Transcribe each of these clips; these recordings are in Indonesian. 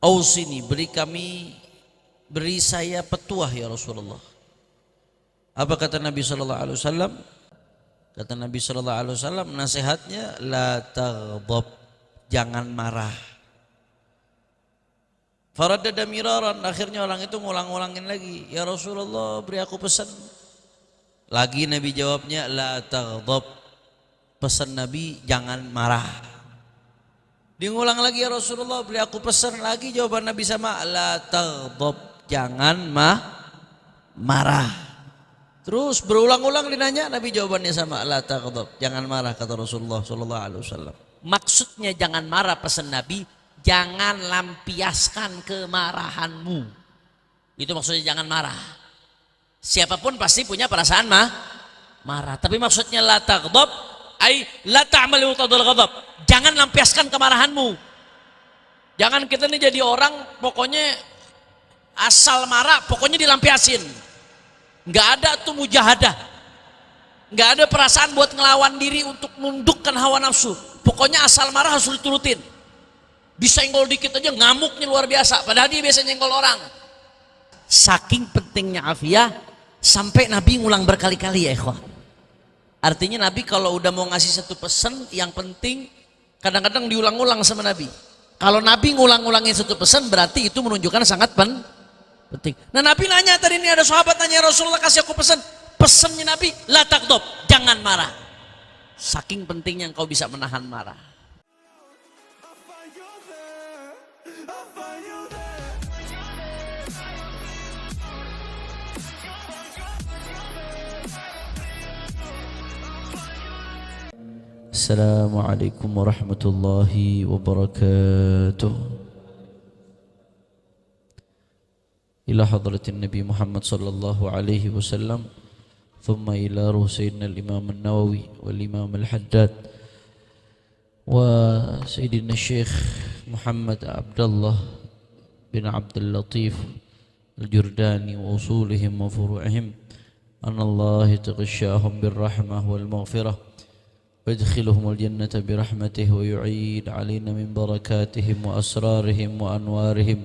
Ausini, beri saya petuah ya Rasulullah. Apa kata Nabi sallallahu alaihi wasallam? Kata Nabi sallallahu alaihi wasallam nasihatnya, la taghdab, jangan marah. Faraddada miraran, akhirnya orang itu ngulang-ngulangin lagi, ya Rasulullah beri aku pesan. Lagi Nabi jawabnya, la taghdab, pesan Nabi jangan marah. Diulang lagi, ya Rasulullah beri aku pesan. Lagi jawaban Nabi sama, la taghdab, jangan marah. Terus berulang-ulang dinanya, Nabi jawabannya sama, la taghdab, jangan marah, kata Rasulullah sallallahu alaihi wasallam. Maksudnya jangan marah, pesan Nabi, jangan lampiaskan kemarahanmu. Itu maksudnya jangan marah. Siapapun pasti punya perasaan marah. Tapi maksudnya la taghdab, ai la ta'mal muqtadal ghadab. Jangan lampiaskan kemarahanmu. Jangan kita ini jadi orang pokoknya asal marah, pokoknya dilampiasin. Enggak ada tuh mujahadah. Enggak ada perasaan buat ngelawan diri untuk nundukkan hawa nafsu. Pokoknya asal marah harus diturutin. Disenggol dikit aja ngamuknya luar biasa, padahal dia biasa nyenggol orang. Saking pentingnya afiyah sampai Nabi ngulang berkali-kali ya ikhwah. Artinya Nabi kalau udah mau ngasih satu pesan yang penting, kadang-kadang diulang-ulang sama Nabi. Kalau Nabi ngulang-ulangin satu pesan berarti itu menunjukkan sangat penting. Nah Nabi nanya tadi, ini ada sahabat nanya, Rasulullah kasih aku pesan. Pesannya Nabi, la taghdab, jangan marah. Saking pentingnya engkau bisa menahan marah. Assalamualaikum warahmatullahi wabarakatuh. Ila hadratin Nabi Muhammad sallallahu alaihi wasallam, thumma ila ruh Sayyidina al-Imam al-Nawawi wal-Imam al-Haddad wa Sayyidina Syekh Muhammad Abdullah bin Abdul Latif al-Jurdani wa usulihim wa furu'ihim, anallahu taghashahum birrahmah wal maghfirah ويدخلهم الجنة برحمته ويعيد علينا من بركاتهم وأسرارهم وأنوارهم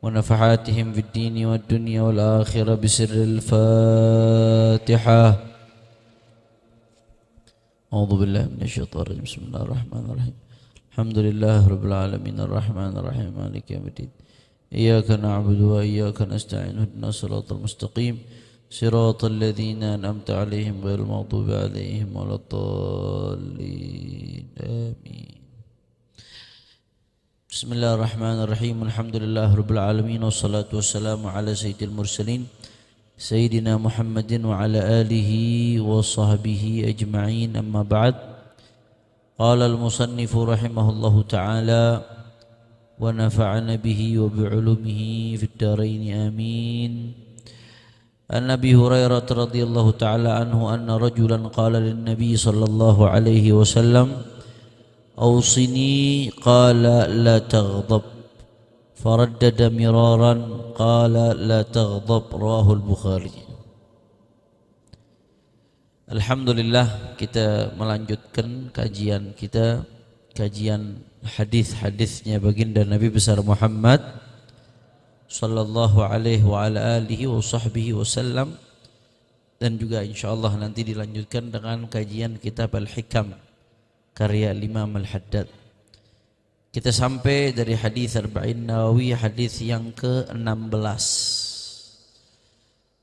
ونفحاتهم في الدين والدنيا والآخرة بسر الفاتحة. أعوذ بالله من الشيطان الرجيم. بسم الله الرحمن الرحيم. الحمد لله رب العالمين الرحمن الرحيم مالك يوم الدين. إياك نعبد وإياك نستعين اهدنا الصراط المستقيم صراط الذين أنعمت عليهم غير المغضوب عليهم ولا الضالين آمين. بسم الله الرحمن الرحيم. الحمد لله رب العالمين والصلاة والسلام على سيد المرسلين سيدنا محمد وعلى آله وصحبه أجمعين. أما بعد، قال المصنف رحمه الله تعالى ونفعنا به وبعلومه في الدارين آمين. عن أبي هريرة رضي الله تعالى عنه أن رجلا قال للنبي صلى الله عليه وسلم أوصني، قال لا تغضب، فردد مرارا قال لا تغضب، رواه البخاري. Alhamdulillah, kita melanjutkan kajian kita, kajian hadis-hadisnya baginda Nabi besar Muhammad sallallahu alaihi wa ala alihi wa sahbihi wasallam, dan juga insyaallah nanti dilanjutkan dengan kajian kitab Al-Hikam karya Imam Al-Haddad. Kita sampai dari hadis Arba'in Nawawi, hadis yang ke-16,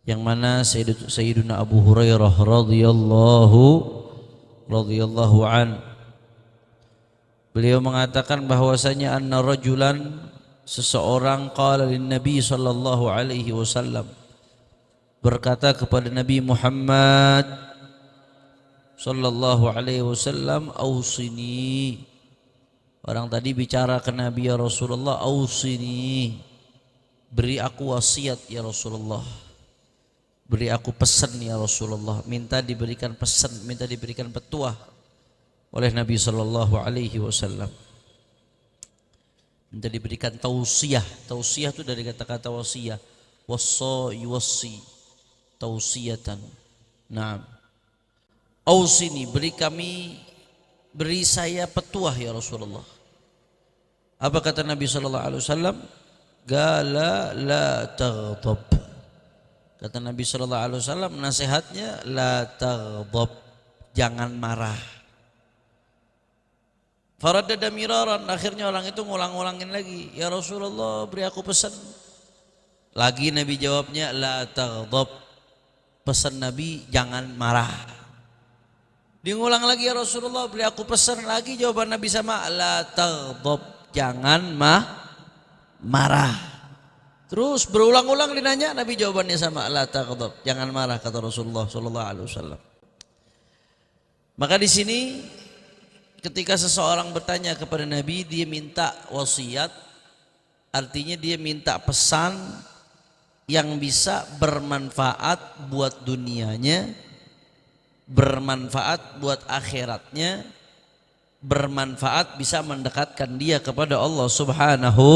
yang mana Sayyiduna Abu Hurairah radhiyallahu an, beliau mengatakan bahwasanya anna rajulan, seseorang, qala lin Nabi sallallahu alaihi wasallam, berkata kepada Nabi Muhammad sallallahu alaihi wasallam, ausini. Orang tadi bicara ke Nabi, ya Rasulullah, ausini, beri aku wasiat ya Rasulullah, beri aku pesan ya Rasulullah. Minta diberikan pesan, minta diberikan petuah oleh Nabi sallallahu alaihi wasallam. Minta diberikan tausiah. Tausiah itu dari kata-kata wasiyah. Wassa yuwassi tausiyatan. Naam. Ausini, beri saya petuah ya Rasulullah. Apa kata Nabi sallallahu alaihi wasallam? Gala la taghdab. Kata Nabi sallallahu alaihi wasallam nasihatnya la taghdab, jangan marah. Faraddada miraran, akhirnya orang itu ngulang-ulangin lagi, ya Rasulullah beri aku pesan. Lagi Nabi jawabnya la taghdab, pesan Nabi jangan marah. Diulang lagi, ya Rasulullah beri aku pesan lagi, jawaban Nabi sama la taghdab, jangan marah. Terus berulang-ulang dinanya, Nabi jawabannya sama la taghdab, jangan marah, kata Rasulullah sallallahu alaihi wasallam. Maka di sini ketika seseorang bertanya kepada Nabi, dia minta wasiat, artinya dia minta pesan yang bisa bermanfaat buat dunianya, bermanfaat buat akhiratnya, bermanfaat bisa mendekatkan dia kepada Allah Subhanahu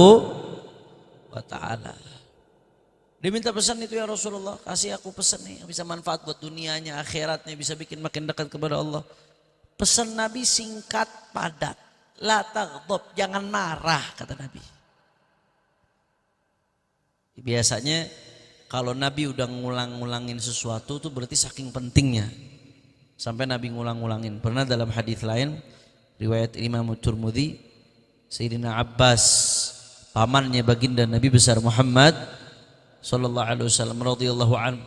wa ta'ala. Dia minta pesan itu, ya Rasulullah kasih aku pesan nih, bisa manfaat buat dunianya, akhiratnya, bisa bikin makin dekat kepada Allah. Pesan Nabi singkat padat, la taghdab, jangan marah, kata Nabi. Biasanya kalau Nabi udah ngulang-ngulangin sesuatu tuh berarti saking pentingnya sampai Nabi ngulang-ngulangin. Pernah dalam hadis lain riwayat Imam Tirmidzi, Sayyidina Abbas, pamannya baginda Nabi besar Muhammad sallallahu alaihi wasallam radhiyallahu anhu,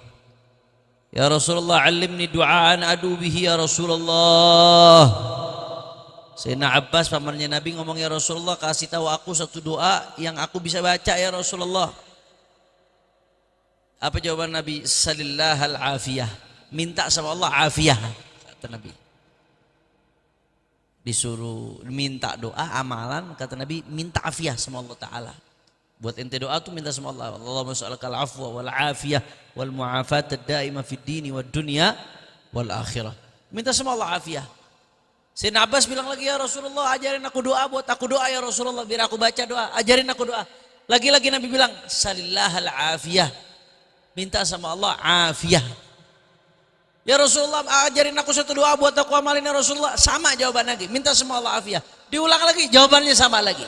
ya Rasulullah alimni du'aan adu bihi ya Rasulullah. Sayyidina Abbas pamannya Nabi ngomong, ya Rasulullah kasih tahu aku satu doa yang aku bisa baca ya Rasulullah. Apa jawaban Nabi? Salillahal afiyah, minta sama Allah afiyah, kata Nabi. Disuruh minta doa amalan, kata Nabi minta afiyah sama Allah Ta'ala. Buat ente doa tuh minta sama Allah, Allahumma sa'alakal afwa wal afiyah wal mu'afat ad-daimah fid dini wad dunya wal akhirah. Minta sama Allah afiyah. Sayyidina Abbas bilang lagi, ya Rasulullah ajarin aku doa, buat aku doa ya Rasulullah, biar aku baca doa, ajarin aku doa. Lagi-lagi Nabi bilang salillahal afiyah, minta sama Allah afiyah. Ya Rasulullah ajarin aku satu doa buat aku amalin ya Rasulullah, sama jawaban lagi, minta sama Allah afiyah. Diulang lagi, jawabannya sama lagi.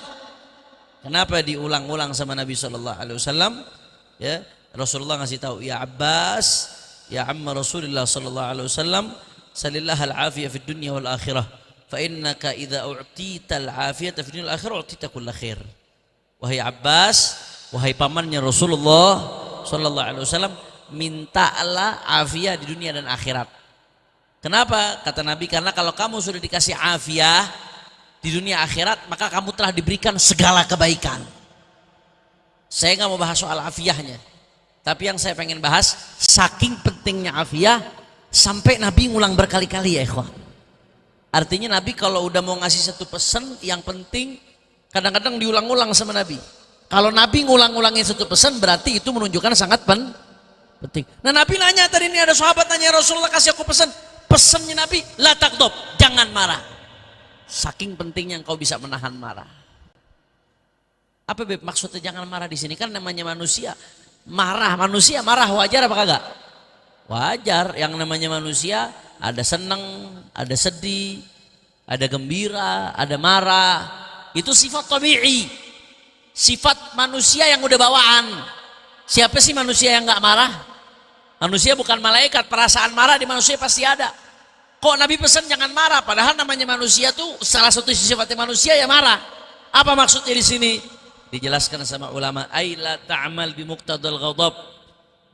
Kenapa diulang-ulang sama Nabi sallallahu alaihi wasallam? Ya, Rasulullah ngasih tahu, ya Abbas, ya amma Rasulullah sallallahu alaihi wasallam, salillahal afiyah fid dunya wal akhirah. Fa innaka idza u'tital afiyata fid dunya wal akhirah u'tita kulla khair. Wahai Abbas, wahai pamannya Rasulullah sallallahu alaihi wasallam, mintalah afiyah di dunia dan akhirat. Kenapa? Kata Nabi, karena kalau kamu sudah dikasih afiyah di dunia akhirat, maka kamu telah diberikan segala kebaikan. Saya nggak mau bahas soal afiyahnya, tapi yang saya pengen bahas, saking pentingnya afiyah sampai Nabi ngulang berkali-kali, ya ikhwah. Artinya Nabi kalau udah mau ngasih satu pesan yang penting, kadang-kadang diulang-ulang sama Nabi. Kalau Nabi ngulang-ulangin satu pesan, berarti itu menunjukkan sangat penting. Nah Nabi nanya tadi, ini ada sahabat nanya, Rasulullah kasih aku pesan. Pesannya Nabi, la taghdab, jangan marah. Saking pentingnya engkau bisa menahan marah. Apa Beb maksudnya jangan marah di sini? Kan namanya manusia marah, wajar apa kagak? Wajar. Yang namanya manusia ada senang, ada sedih, ada gembira, ada marah. Itu sifat tabi'i, sifat manusia yang udah bawaan. Siapa sih manusia yang nggak marah? Manusia bukan malaikat, perasaan marah di manusia pasti ada. Kok Nabi pesan jangan marah, padahal namanya manusia tuh salah satu sifatnya manusia ya marah. Apa maksudnya di sini? Dijelaskan sama ulama, ay la ta'mal bi muqtadal ghadab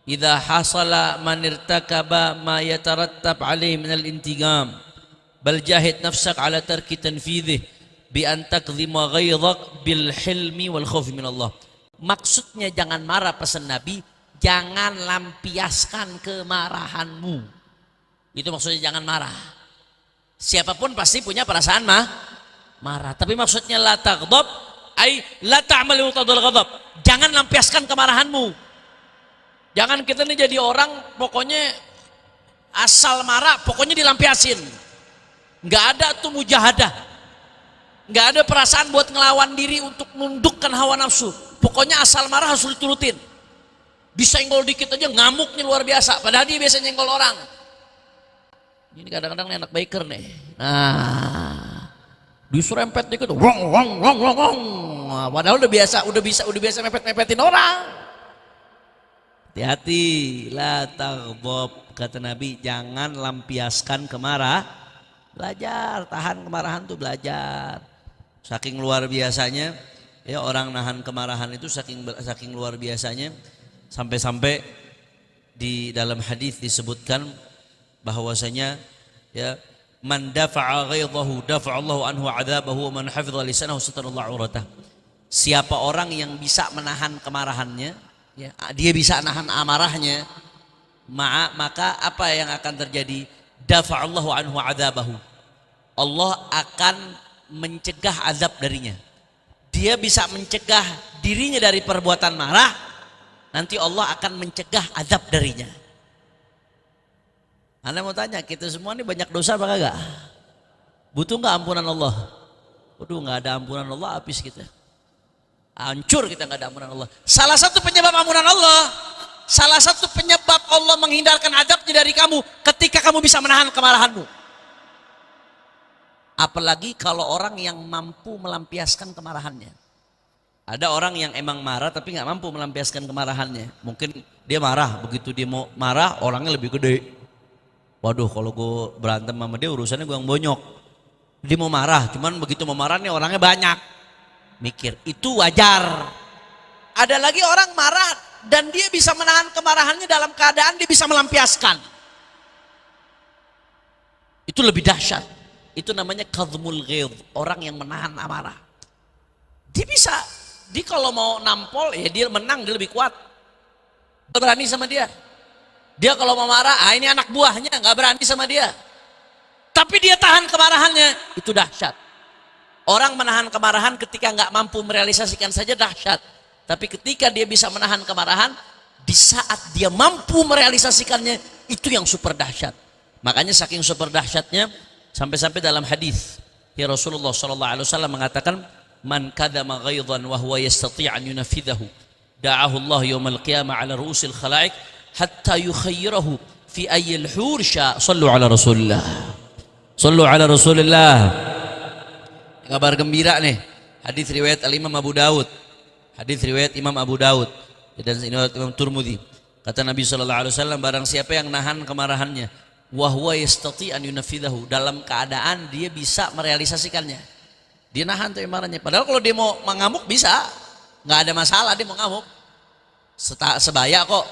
idza hasala man irtakaba ma yatarattab alaihi min al-intigam bal jahid nafsak ala tarki tanfidhih bi an takdhima ghaidhak bil hilmi wal khaufi min Allah. Maksudnya jangan marah, pesan Nabi, jangan lampiaskan kemarahanmu. Itu maksudnya jangan marah. Siapapun pasti punya perasaan marah. Tapi maksudnya la taghdab, ay la ta'mal muqtadal ghadab. Jangan lampiaskan kemarahanmu. Jangan kita ini jadi orang pokoknya asal marah, pokoknya dilampiasin. Enggak ada tuh mujahadah. Enggak ada perasaan buat ngelawan diri untuk nundukkan hawa nafsu. Pokoknya asal marah harus diturutin. Disenggol dikit aja ngamuknya luar biasa, padahal dia biasa nyenggol orang. Ini kadang-kadang anak biker nih. Nah, diserempet dikit, wong. ngomong. Padahal udah biasa mepet-mepetin orang. Hati-hati, la taghdab, kata Nabi, jangan lampiaskan belajar, tahan kemarahan tuh belajar. Saking luar biasanya ya orang nahan kemarahan itu saking luar biasanya sampai-sampai di dalam hadis disebutkan bahwasanya ya man dafa'a ghaidhahu dafa'allahu anhu 'adzabahu wa man hafidha lisanahu satarallahu 'auratah. Siapa orang yang bisa menahan kemarahannya, ya, dia bisa nahan amarahnya, maka apa yang akan terjadi? Dafa'allahu anhu 'adzabahu. Allah akan mencegah azab darinya. Dia bisa mencegah dirinya dari perbuatan marah, nanti Allah akan mencegah azab darinya. Anda mau tanya, kita semua ini banyak dosa apa kagak? Butuh nggak ampunan Allah? Waduh, nggak ada ampunan Allah, habis kita. Hancur kita nggak ada ampunan Allah. Salah satu penyebab ampunan Allah, salah satu penyebab Allah menghindarkan azabnya dari kamu ketika kamu bisa menahan kemarahanmu. Apalagi kalau orang yang mampu melampiaskan kemarahannya. Ada orang yang emang marah tapi nggak mampu melampiaskan kemarahannya. Mungkin dia marah, begitu dia mau marah orangnya lebih gede. Waduh, kalau gue berantem sama dia urusannya gue yang bonyok. Dia mau marah, cuman begitu mau marah nih orangnya banyak. Mikir, itu wajar. Ada lagi orang marah dan dia bisa menahan kemarahannya dalam keadaan dia bisa melampiaskan. Itu lebih dahsyat. Itu namanya kadhmul ghaidh, orang yang menahan amarah. Dia bisa, dia kalau mau nampol ya dia menang, dia lebih kuat. Berani sama dia. Dia kalau mau marah, ini anak buahnya nggak berani sama dia. Tapi dia tahan kemarahannya, itu dahsyat. Orang menahan kemarahan ketika nggak mampu merealisasikan saja dahsyat. Tapi ketika dia bisa menahan kemarahan, di saat dia mampu merealisasikannya, itu yang super dahsyat. Makanya saking super dahsyatnya, sampai-sampai dalam hadis ya Rasulullah SAW mengatakan, man kadama ghaidhan wa huwa yastati' an yunafidhahu da'ahu Allah yaumal qiyamah ala ru'usil khalaiq hatta yukhayyirahu fi ayyil hur sya. Sallu ala Rasulillah. Sallu ala Rasulillah. Kabar gembira nih. Hadis riwayat Al-Imam Abu Daud. Hadis riwayat Imam Abu Daud dan riwayat Imam Tirmidzi. Kata Nabi SAW, barang siapa yang nahan kemarahannya, wa huwa yastati an yunafidhahu, dalam keadaan dia bisa merealisasikannya. Dia nahan tuh marahnya. Padahal kalau dia mau mengamuk bisa, nggak ada masalah dia mau ngamuk. Sebaya kok,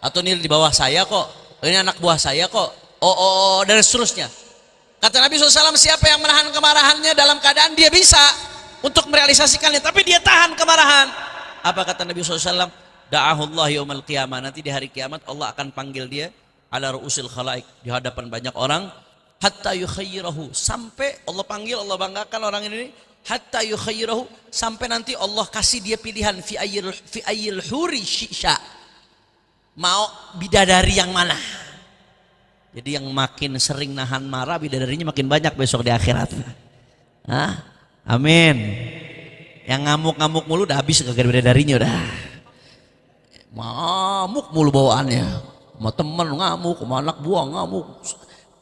atau ini di bawah saya kok, ini anak buah saya kok, dan seterusnya. Kata Nabi SAW, siapa yang menahan kemarahannya dalam keadaan dia bisa untuk merealisasikannya, tapi dia tahan kemarahan. Apa kata Nabi SAW? Da'ahullah yaumal qiyamah, nanti di hari kiamat Allah akan panggil dia ala ru'usil khalaik, di hadapan banyak orang, hatta yukhayyirahu, sampai Allah panggil, Allah banggakan orang ini, hatta yukhayyirahu, sampai nanti Allah kasih dia pilihan fi ayyil huri syi'sya, mau bidadari yang mana. Jadi yang makin sering nahan marah, bidadarinya makin banyak besok di akhirat. Amin. Yang ngamuk-ngamuk mulu udah habis kagak bidadarinya udah. Ngamuk mulu bawaannya. Sama teman ngamuk, sama anak buah ngamuk.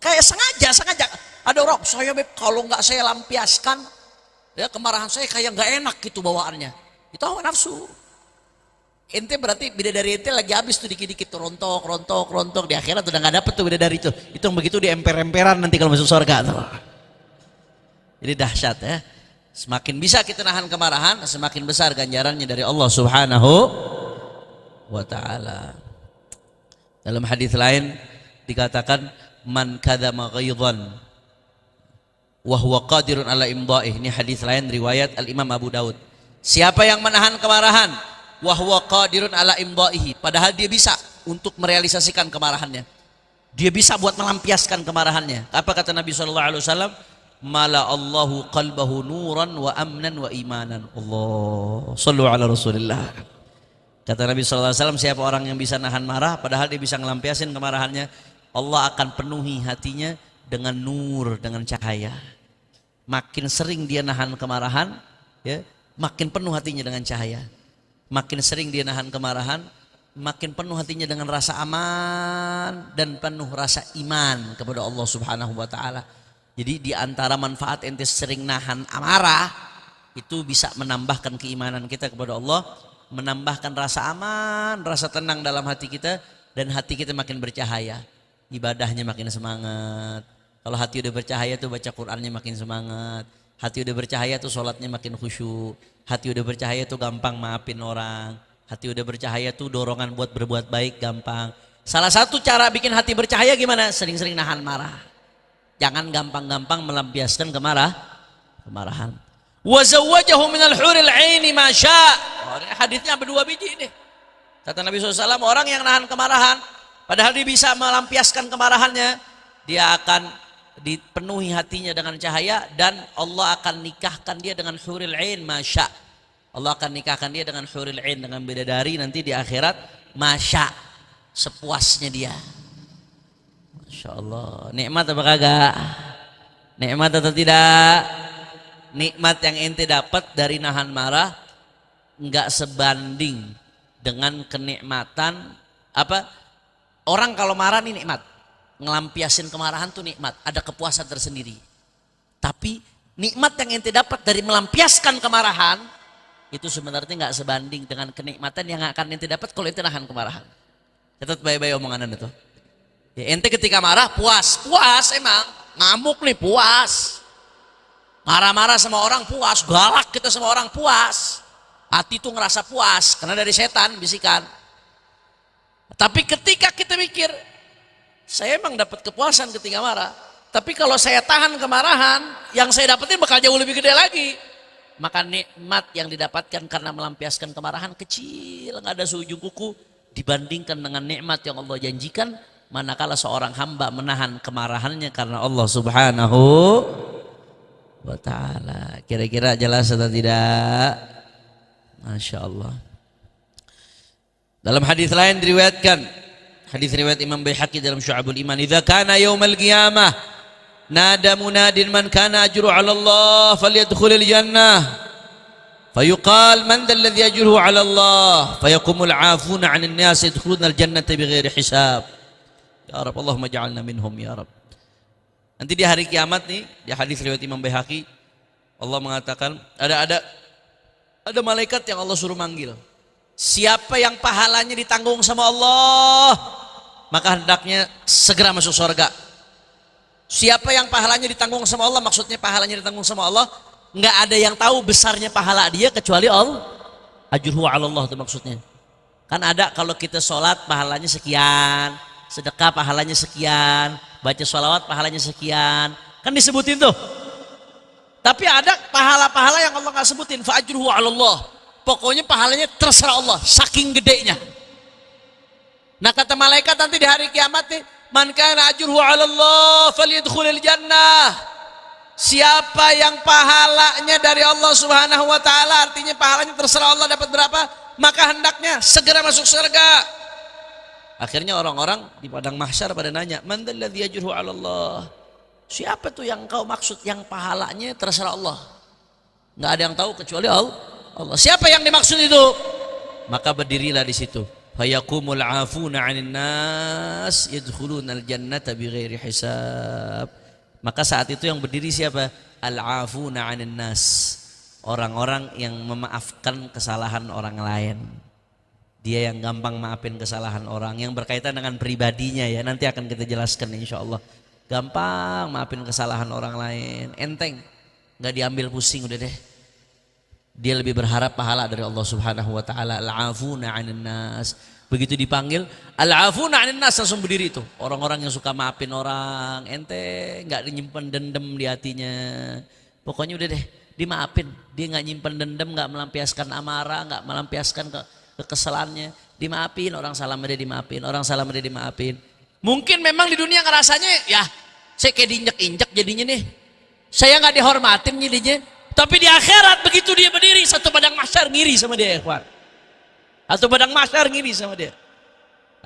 Kayak sengaja. Ada orang, saya beb kalau nggak saya lampiaskan, ya kemarahan saya kayak nggak enak gitu bawaannya. Itu hawa nafsu. Ente berarti bidadari ente lagi habis tuh dikit-dikit rontok di akhirat udah nggak dapet tuh bidadari itu. Itu begitu di emper-emperan nanti kalau masuk surga tuh. Jadi dahsyat ya. Semakin bisa kita nahan kemarahan, semakin besar ganjarannya dari Allah Subhanahu wa ta'ala. Dalam hadis lain dikatakan, man kadzama ghaidhan wa huwa qadirun ala imda'ih. Ini hadis lain riwayat Al-Imam Abu Daud. Siapa yang menahan kemarahan wa huwa qadirun ala imdaihi, padahal dia bisa untuk merealisasikan kemarahannya, dia bisa buat melampiaskan kemarahannya. Apa kata Nabi SAW? Mala Allahu qalbahu nuran wa amnan wa imanan. Allah, sallu ala Rasulillah. Kata Nabi SAW, siapa orang yang bisa nahan marah padahal dia bisa melampiaskan kemarahannya, Allah akan penuhi hatinya dengan nur, dengan cahaya. Makin sering dia nahan kemarahan, ya, makin penuh hatinya dengan cahaya. Makin sering dia nahan kemarahan, makin penuh hatinya dengan rasa aman dan penuh rasa iman kepada Allah Subhanahu wa ta'ala. Jadi di antara manfaat ente sering nahan amarah, Itu bisa menambahkan keimanan kita kepada Allah, menambahkan rasa aman, rasa tenang dalam hati kita, dan hati kita makin bercahaya. Ibadahnya makin semangat. Kalau hati udah bercahaya tuh baca Qur'annya makin semangat. Hati udah bercahaya tuh sholatnya makin khusyuk. Hati udah bercahaya tuh gampang maafin orang. Hati udah bercahaya tuh dorongan buat berbuat baik gampang. Salah satu cara bikin hati bercahaya gimana? Sering-sering nahan marah. Jangan gampang-gampang melampiaskan kemarahan. Wa zawwajahu minal huril 'aini ma syaa. Hadisnya berdua biji ini. Kata Nabi SAW, orang yang nahan kemarahan, padahal dia bisa melampiaskan kemarahannya, dia akan dipenuhi hatinya dengan cahaya, dan Allah akan nikahkan dia dengan huril 'ain ma syaa. Allah akan nikahkan dia dengan huril 'ain, dengan bidadari nanti di akhirat, ma syaa, sepuasnya dia. Masya Allah, nikmat apa kagak? Nikmat atau tidak? Nikmat yang ente dapat dari nahan marah nggak sebanding dengan kenikmatan apa? Orang kalau marah nih nikmat, ngelampiasin kemarahan tuh nikmat, ada kepuasan tersendiri. Tapi nikmat yang ente dapat dari melampiaskan kemarahan itu sebenarnya nggak sebanding dengan kenikmatan yang akan ente dapat kalau ente nahan kemarahan. Catat baik-baik omongan itu. Ya, ente ketika marah puas emang, ngamuk nih puas. Marah-marah sama orang puas, galak kita sama orang puas. Hati tuh ngerasa puas karena dari setan bisikan. Tapi ketika kita mikir, saya emang dapat kepuasan ketika marah. Tapi kalau saya tahan kemarahan, yang saya dapetin bakal jauh lebih gede lagi. Maka nikmat yang didapatkan karena melampiaskan kemarahan kecil, nggak ada seujung kuku dibandingkan dengan nikmat yang Allah janjikan manakala seorang hamba menahan kemarahannya karena Allah Subhanahu wa ta'ala. Kira-kira jelas atau tidak? Masya Allah. Dalam hadis lain diriwayatkan, hadis riwayat Imam Baihaqi dalam Syu'abul Iman, idza kana yaumal qiyamah nada munadin man kana ajru 'ala Allah falyadkhulil jannah fayuqal man dhal ladzi ajruhu 'ala Allah fayaqumul 'afuna 'anil nas yadkhulunal jannata bighairi hisab. Ya Rabb, Allahumma ja'alna minhum ya Rabb. Nanti di hari kiamat nih, di hadis riwayat Imam Baihaqi, Allah mengatakan ada malaikat yang Allah suruh manggil. Siapa yang pahalanya ditanggung sama Allah, maka hendaknya segera masuk surga. Siapa yang pahalanya ditanggung sama Allah, maksudnya pahalanya ditanggung sama Allah, nggak ada yang tahu besarnya pahala dia kecuali Allah. Ajruhu 'ala Allah itu maksudnya. Kan ada kalau kita sholat pahalanya sekian, sedekah pahalanya sekian, baca sholawat pahalanya sekian, kan disebutin tuh. Tapi ada pahala-pahala yang Allah nggak sebutin, fa ajruhu 'ala Allah. Pokoknya pahalanya terserah Allah, saking gedenya. Nah kata malaikat nanti di hari kiamat nih, man kana ajruhu 'ala Allah falyadkhulil jannah. Siapa yang pahalanya dari Allah Subhanahu wa taala, artinya pahalanya terserah Allah dapat berapa, maka hendaknya segera masuk surga. Akhirnya orang-orang di padang mahsyar pada nanya, man dzalladzi ajruhu 'ala Allah? Siapa tuh yang kau maksud yang pahalanya terserah Allah? Nggak ada yang tahu kecuali Allah. Siapa yang dimaksud itu? Maka berdirilah di situ. Fayaqumul 'afuna 'anil nas yadkhulunal jannata bighairi hisab. Maka saat itu yang berdiri siapa? Al-'afuna 'anil nas. Orang-orang yang memaafkan kesalahan orang lain. Dia yang gampang maafin kesalahan orang yang berkaitan dengan pribadinya ya. Nanti akan kita jelaskan insyaallah. Gampang maafin kesalahan orang lain, enteng, nggak diambil pusing udah deh. Dia lebih berharap pahala dari Allah Subhanahu wa taala. Al-'afuna 'anil nas. Begitu dipanggil al-'afuna 'anil nas langsung berdiri itu. Orang-orang yang suka maafin orang, enteng, nggak nyimpen dendam di hatinya. Pokoknya udah deh, dimaafin. Dia nggak nyimpen dendam, nggak melampiaskan amarah, nggak melampiaskan kekesalannya. Dimaafin, orang salah sama dia dimaafin, orang salah sama dia dimaafin. Mungkin memang di dunia ngerasanya ya saya kayak diinjek-injek jadinya nih, saya nggak dihormatin jadinya. Tapi di akhirat begitu dia berdiri, satu padang mahsyar ngiri sama dia, ikhwan. Satu padang mahsyar ngiri sama dia.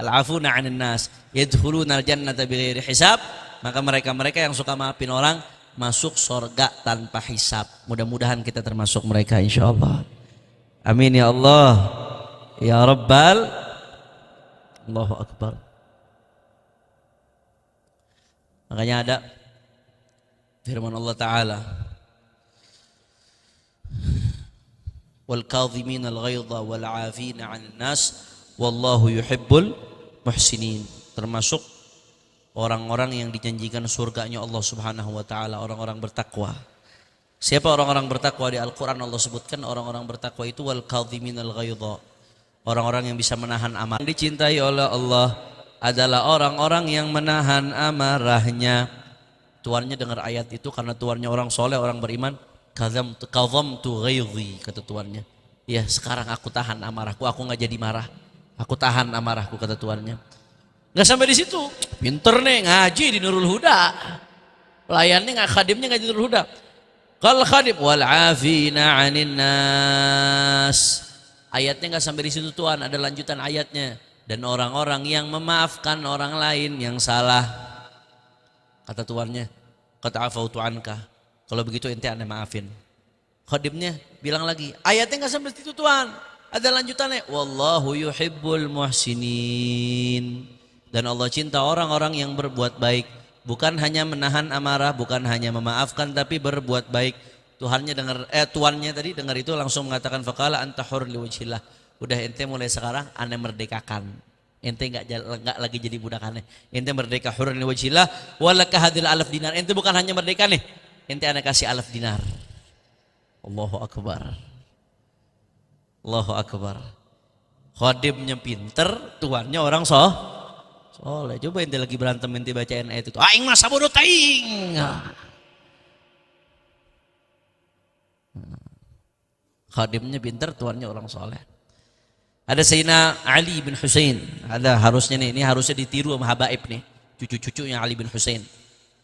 Al-'afuna 'anil nas yadkhulunal jannata bighairi hisab. Maka mereka-mereka yang suka maafin orang masuk surga tanpa hisab. Mudah-mudahan kita termasuk mereka insyaallah. Amin ya Allah. Ya Rabbal. Allahu akbar. Makanya ada firman Allah Ta'ala, wal kadhiminal ghaidha wal 'afina 'anil nas wallahu yuhibbul muhsinin. Termasuk orang-orang yang dijanjikan surganya Allah Subhanahu wa taala, orang-orang bertakwa. Siapa orang-orang bertakwa? Di Al-Qur'an Allah sebutkan orang-orang bertakwa itu wal kadhiminal ghaidha, orang-orang yang bisa menahan amarah. Yang dicintai oleh Allah adalah orang-orang yang menahan amarahnya. Tuannya dengar ayat itu karena tuannya orang soleh, orang beriman. Kadhamtu ghaidhi, kata tuannya. Ya, sekarang aku tahan amarahku, aku nggak jadi marah. Aku tahan amarahku, kata tuannya. Nggak sampai di situ, pinter nih ngaji di Nurul Huda, pelayannya nggak, khadimnya ngaji di Nurul Huda. Qal khadim wal 'afina 'anin nas. Ayatnya nggak sampai di situ Tuhan, ada lanjutan ayatnya. Dan orang-orang yang memaafkan orang lain yang salah, kata tuannya, qad afautu anka. Kalau begitu ente ane maafin. Khadimnya bilang lagi, ayatnya nggak sampai di situ Tuhan, ada lanjutannya. Wallahu yuhibbul muhsinin. Dan Allah cinta orang-orang yang berbuat baik, bukan hanya menahan amarah, bukan hanya memaafkan, tapi berbuat baik. Tuhannya dengar, tuannya tadi dengar itu langsung mengatakan faqala anta hur liwajhillah. Udah ente mulai sekarang ane merdekakan. Ente enggak lagi jadi budak aneh. Ente merdeka hur liwajhillah walaka hadil alaf dinar. Ente bukan hanya merdeka nih, ente ane kasih alaf dinar. Allahu akbar. Allahu akbar. Khadimnya pinter, tuannya orang soleh. Coba ente lagi berantem ente bacain ayat itu. Aing mah sabodo taing. Khadimnya pinter, tuannya orang soleh. Ada Sayyidina Ali bin Husain. Ada harusnya nih, ini harusnya ditiru sama habaib nih. Cucu-cucunya Ali bin Husain.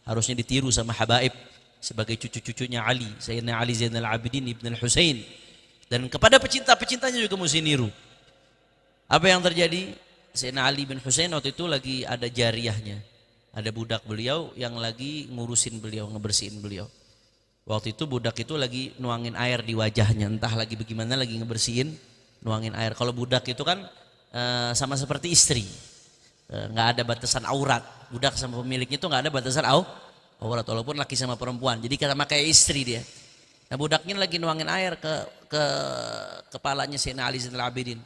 Harusnya ditiru sama habaib sebagai cucu-cucunya Ali. Sayyidina Ali Zainal Abidin ibn al-Husain. Dan kepada pecinta-pecintanya juga mesti niru. Apa yang terjadi? Sayyidina Ali bin Husain waktu itu lagi ada jariyahnya. Ada budak beliau yang lagi ngurusin beliau, ngebersihin beliau. Waktu itu budak itu lagi nuangin air di wajahnya, entah lagi bagaimana, lagi ngebersihin, nuangin air. Kalau budak itu kan sama seperti istri, nggak ada batasan aurat. Budak sama pemiliknya itu nggak ada batasan aurat, walaupun laki sama perempuan. Jadi sama kayak istri dia. Nah budaknya lagi nuangin air ke kepalanya Sayyidina Ali Zainal Abidin.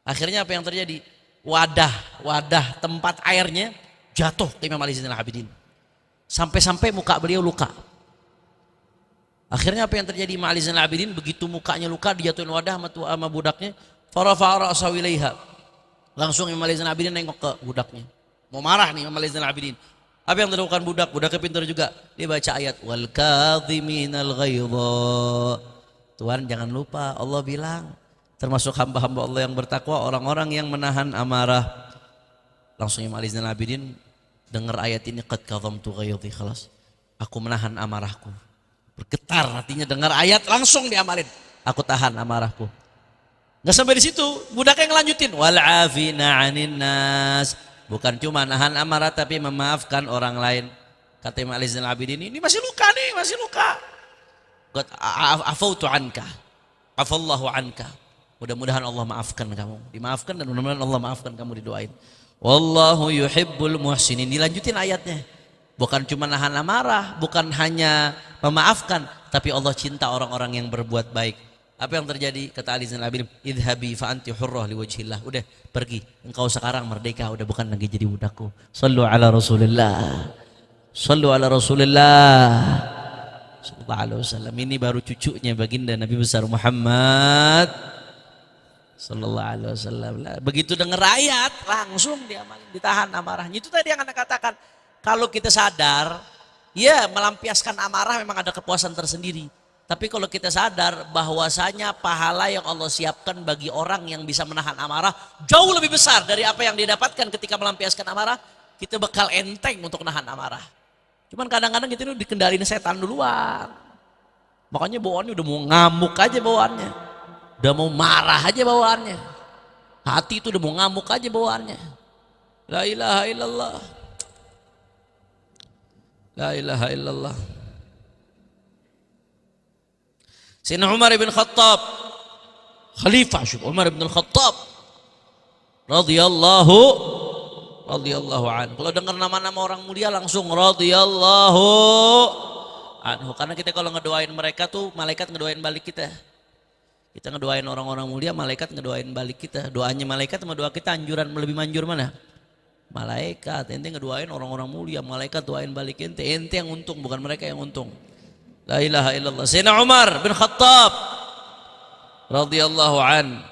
Akhirnya apa yang terjadi? Wadah tempat airnya jatuh ke Imam Ali Zainal Abidin. Sampai-sampai muka beliau luka. Akhirnya apa yang terjadi? Imam Ali Zainal Abidin begitu mukanya luka, dijatuhin wadah sama budaknya. Farafa'a ra'sahu ilaiha. Langsung Imam Ali Zainal Abidin nengok ke budaknya. Mau marah nih Imam Ali Zainal Abidin. Apa yang dilakukan budak? Budaknya pintar juga. Dia baca ayat wal kadhiminal ghaidha. Tuhan jangan lupa Allah bilang termasuk hamba-hamba Allah yang bertakwa orang-orang yang menahan amarah. Langsung Imam Ali Zainal Abidin dengar ayat ini qad kadhamtu ghaidhi, khalas. Aku menahan amarahku. Bergetar hatinya dengar ayat, langsung diamalin. Aku tahan amarahku. Nggak sampai di situ, budaknya ngelanjutin wal 'afina 'anin nas. Bukan cuma nahan amarah tapi memaafkan orang lain. Kata Imam Ali Zainal Abidin, ini masih luka nih, masih luka. Qad afautu anka. Afallahu anka. Mudah-mudahan Allah maafkan kamu. Dimaafkan dan mudah-mudahan Allah maafkan kamu, didoain. Wallahu yuhibbul muhsinin. Dilanjutin ayatnya. Bukan cuma nahan amarah, bukan hanya memaafkan, tapi Allah cinta orang-orang yang berbuat baik. Apa yang terjadi? Kata Ali Zainal Abidin, idhabi fa anti hurrah liwajhillah. Udah pergi, engkau sekarang merdeka, udah bukan lagi jadi budakku. Sallu ala Rasulillah. Sallu ala Rasulillah sallallahu alaihi wasallam. Ini baru cucunya baginda Nabi besar Muhammad sallallahu alaihi wasallam. Begitu dengar ayat langsung diamalin, ditahan amarahnya. Itu tadi yang Anda katakan. Kalau kita sadar, ya melampiaskan amarah memang ada kepuasan tersendiri. Tapi kalau kita sadar bahwasanya pahala yang Allah siapkan bagi orang yang bisa menahan amarah jauh lebih besar dari apa yang dia dapatkan ketika melampiaskan amarah, kita bakal enteng untuk nahan amarah. Cuman kadang-kadang kita itu dikendaliin setan duluan. Makanya bawaannya udah mau ngamuk aja bawaannya. Udah mau marah aja bawaannya. Hati itu udah mau ngamuk aja bawaannya. La ilaha illallah. La ilaha illallah. Sayyidina Umar bin Khattab, Khalifah Umar bin Khattab radhiyallahu anhu. Kalau dengar nama-nama orang mulia langsung radhiyallahu anhu. Karena kita kalau ngedoain mereka tuh malaikat ngedoain balik kita. Kita ngedoain orang-orang mulia, malaikat ngedoain balik kita. Doanya malaikat sama doa kita anjuran lebih manjur mana? Malaikat. Ente ngedoain orang-orang mulia, malaikat doain balik ente. Ente yang untung, bukan mereka yang untung. La ilaha illallah. Sayyidina Umar bin Khattab radhiyallahu an.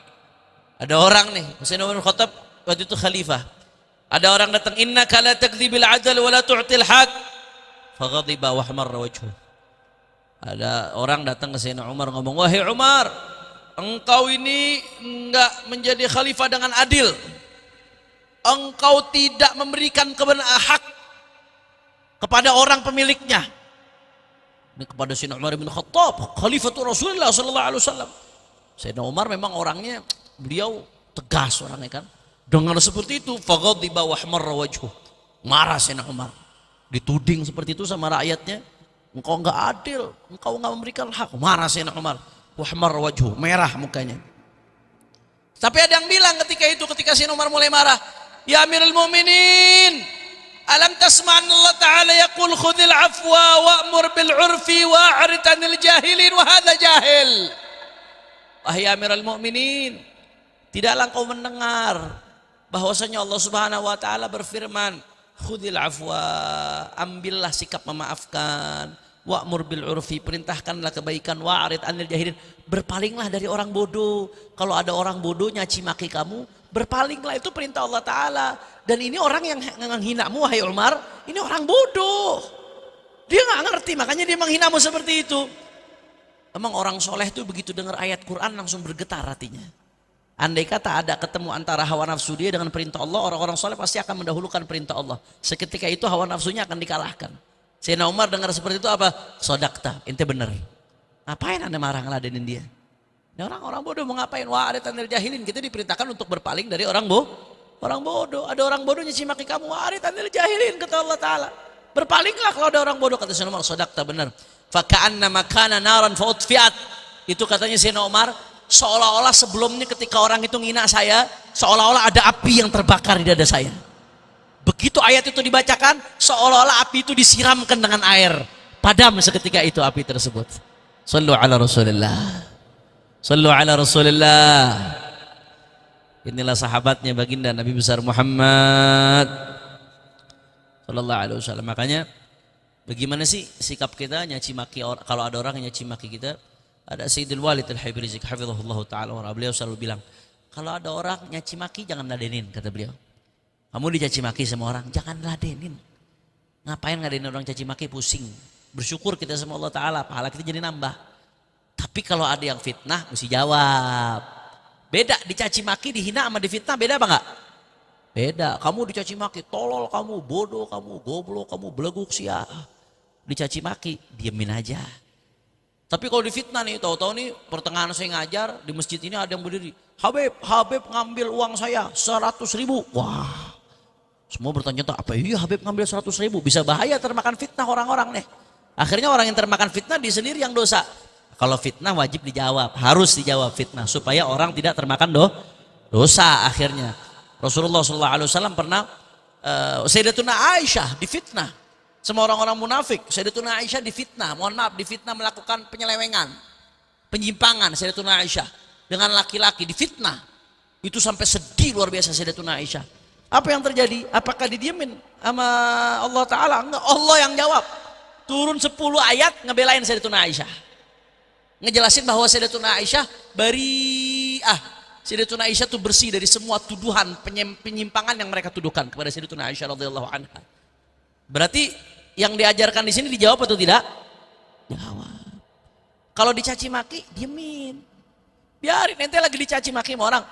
Ada orang nih, Sayyidina Umar bin Khattab waktu itu khalifah. Ada orang datang, innaka la takdzibil adl wa la tu'til haq. Faghadiba wa ahmarra wajhuhu. Ada orang datang ke Sayyidina Umar ngomong, wahai Umar, engkau ini enggak menjadi khalifah dengan adil. Engkau tidak memberikan hak kepada orang pemiliknya. Ini kepada Sayyidina Umar bin Khattab, Khalifatul Rasulullah sallallahu alaihi wasallam. Sayyidina Umar memang orangnya, beliau tegas orangnya kan. Dengar seperti itu, faghadiba wa ahmarra wajhuhu. Marah Sayyidina Umar. Dituding seperti itu sama rakyatnya. Engkau enggak adil, engkau enggak memberikan hak. Marah Sayyidina Umar. Wa ahmarra wajhuhu, merah mukanya. Tapi ada yang bilang ketika Sayyidina Umar mulai marah, ya Amirul Mu'minin, alam tasma'an Allah Ta'ala yaqul khudhil afwa wa'mur bil urfi wa'rid 'anil jahilin wa hadha jahil. Wahai Amirul Mu'minin, tidaklah engkau mendengar bahwasanya Allah Subhanahu wa taala berfirman, khudhil afwa, ambillah sikap memaafkan, wa'mur bil urfi, perintahkanlah kebaikan, wa'rid 'anil jahilin, berpalinglah dari orang bodoh. Kalau ada orang bodoh nyaci maki kamu, berpalinglah, itu perintah Allah Ta'ala. Dan ini orang yang menghinamu wahai Umar, ini orang bodoh, dia nggak ngerti, makanya dia menghinamu seperti itu. Emang orang soleh itu begitu dengar ayat Quran langsung bergetar hatinya. Andai kata ada ketemu antara hawa nafsu dia dengan perintah Allah, orang-orang soleh pasti akan mendahulukan perintah Allah. Seketika itu hawa nafsunya akan dikalahkan. Sayyidina Umar dengar seperti itu apa? Sodakta, ente bener. Ngapain anda marah ngeladenin dia? Ini orang-orang bodoh mau ngapain? Wa'rid 'anil jahilin, kita diperintahkan untuk berpaling dari orang bodoh. Ada orang bodoh nyaci maki kamu, wa'rid 'anil jahilin, kata Allah Ta'ala. Berpalinglah kalau ada orang bodoh, kata Sayyidina Umar. Sodakta, bener. Faka'anna makana naran fa'utfiat. Itu katanya Sayyidina Umar, seolah-olah sebelumnya ketika orang itu ngina saya, seolah-olah ada api yang terbakar di dada saya. Begitu ayat itu dibacakan, seolah-olah api itu disiramkan dengan air. Padam seketika itu api tersebut. Sallu ala Rasulillah. Sallu ala Rasulillah. Inilah sahabatnya baginda Nabi besar Muhammad sallallahu alaihi wasallam. Makanya bagaimana sih sikap kita nyaci maki kalau ada orang yang nyaci maki kita? Ada Sayyidul Walid Al-Habib Rizik hafizahullah taala, beliau selalu bilang, kalau ada orang nyaci maki jangan ladenin, kata beliau. Kamu dicaci maki sama orang, jangan ladenin. Ngapain ngadenin orang caci maki, pusing. Bersyukur kita sama Allah Ta'ala, pahala kita jadi nambah. Tapi kalau ada yang fitnah, mesti jawab. Beda, dicaci maki, dihina sama difitnah, beda apa enggak? Beda, kamu dicaci maki, tolol kamu, bodoh kamu, goblok kamu, beleguk sia. Dicaci maki, diemin aja. Tapi kalau difitnah nih, tahu-tahu nih pertengahan saya ngajar, di masjid ini ada yang berdiri, Habib ngambil uang saya 100.000. Wah, semua bertanya, apa iya Habib ngambil 100.000? Bisa bahaya termakan fitnah orang-orang nih. Akhirnya orang yang termakan fitnah dia sendiri yang dosa. Kalau fitnah wajib dijawab, harus dijawab fitnah supaya orang tidak termakan dosa akhirnya. Rasulullah SAW pernah Sayyidatuna Aisyah difitnah sama orang-orang munafik. Sayyidatuna Aisyah difitnah, mohon maaf, difitnah melakukan penyelewengan, penyimpangan. Sayyidatuna Aisyah dengan laki-laki difitnah. Itu sampai sedih luar biasa Sayyidatuna Aisyah. Apa yang terjadi? Apakah didiemin sama Allah Ta'ala? Enggak, Allah yang jawab. Turun 10 ayat ngebelain Sayyidatuna Aisyah. Ngejelasin bahwa Sayyidatuna Aisyah bari'ah. Sayyidatuna Aisyah itu bersih dari semua tuduhan penyimpangan yang mereka tuduhkan kepada Sayyidatuna Aisyah radhiyallahu anha. Berarti yang diajarkan di sini dijawab atau tidak? Jawab. Kalau dicaci maki, diemin. Biarin, ente lagi dicaci maki sama orang.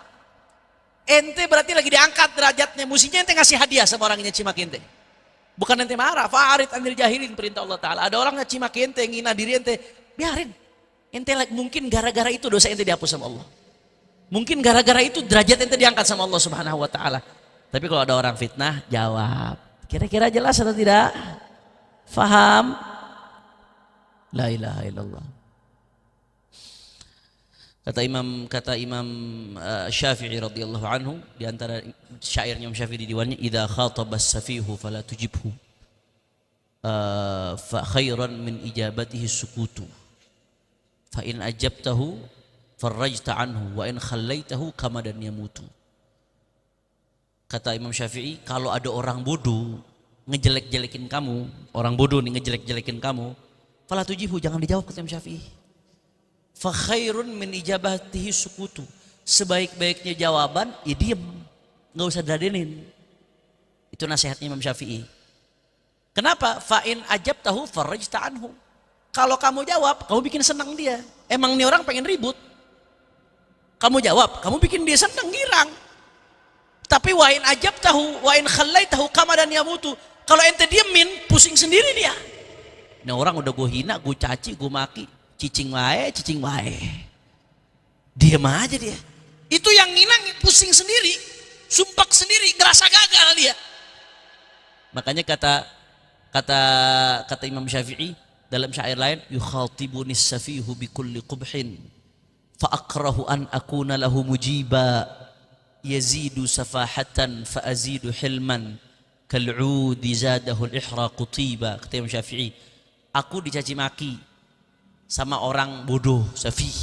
Ente berarti lagi diangkat derajatnya. Mestinya ente ngasih hadiah sama orang yang nyaci maki ente. Bukan ente marah. Fa'arid 'anil jahilin, perintah Allah Ta'ala. Ada orang nyaci maki ente, ngina diri ente. Biarin. Ente mungkin gara-gara itu dosa ente dihapus sama Allah. Mungkin gara-gara itu derajat ente diangkat sama Allah Subhanahu wa Ta'ala. Tapi kalau ada orang fitnah, jawab. Kira-kira jelas atau tidak? Faham? La ilaha illallah. Kata Imam Syafi'i radhiyallahu anhu, di antara syairnya Imam Syafi'i di diwannya, idza khataba as-safihu fala tujibhu fa khairan min ijabatihi sukutu fa in ajabtahu farajta anhu wa in khallaitahu kamadan yamutu. Kata Imam Syafi'i, kalau ada orang bodoh ngejelek-jelekin kamu, orang bodoh nih ngejelek-jelekin kamu, fala tujibu, jangan dijawab, kata Imam Syafi'i. Fa khairun min ijabatihi sukutu. Sebaik-baiknya jawaban ya diem, nggak usah dadenin. Itu nasihatnya Imam Syafi'i. Kenapa? Fa in ajabtahu farajta anhu. Kalau kamu jawab, kamu bikin senang dia. Emang nih orang pengen ribut. Kamu jawab, kamu bikin dia senang, girang. Tapi wa in ajabtahu wa in khallaitahu kamadan yamutu. Kalau ente diemin, pusing sendiri dia. Nah orang udah gue hina, gue caci, gue maki, cicing wae. Diem aja dia. Itu yang nginang pusing sendiri, sumpak sendiri, ngerasa gagal dia. Makanya kata Imam Syafi'i dalam syair lain, yukhatibuni safihu bikulli qubhin fa akrahu an akuna lahu mujiba yazidu safahatan fa azidu hilman kal'udi zadahu al-ihraqu tiba. Kata Imam Syafi'i, aku dicaci maki sama orang bodoh, safih.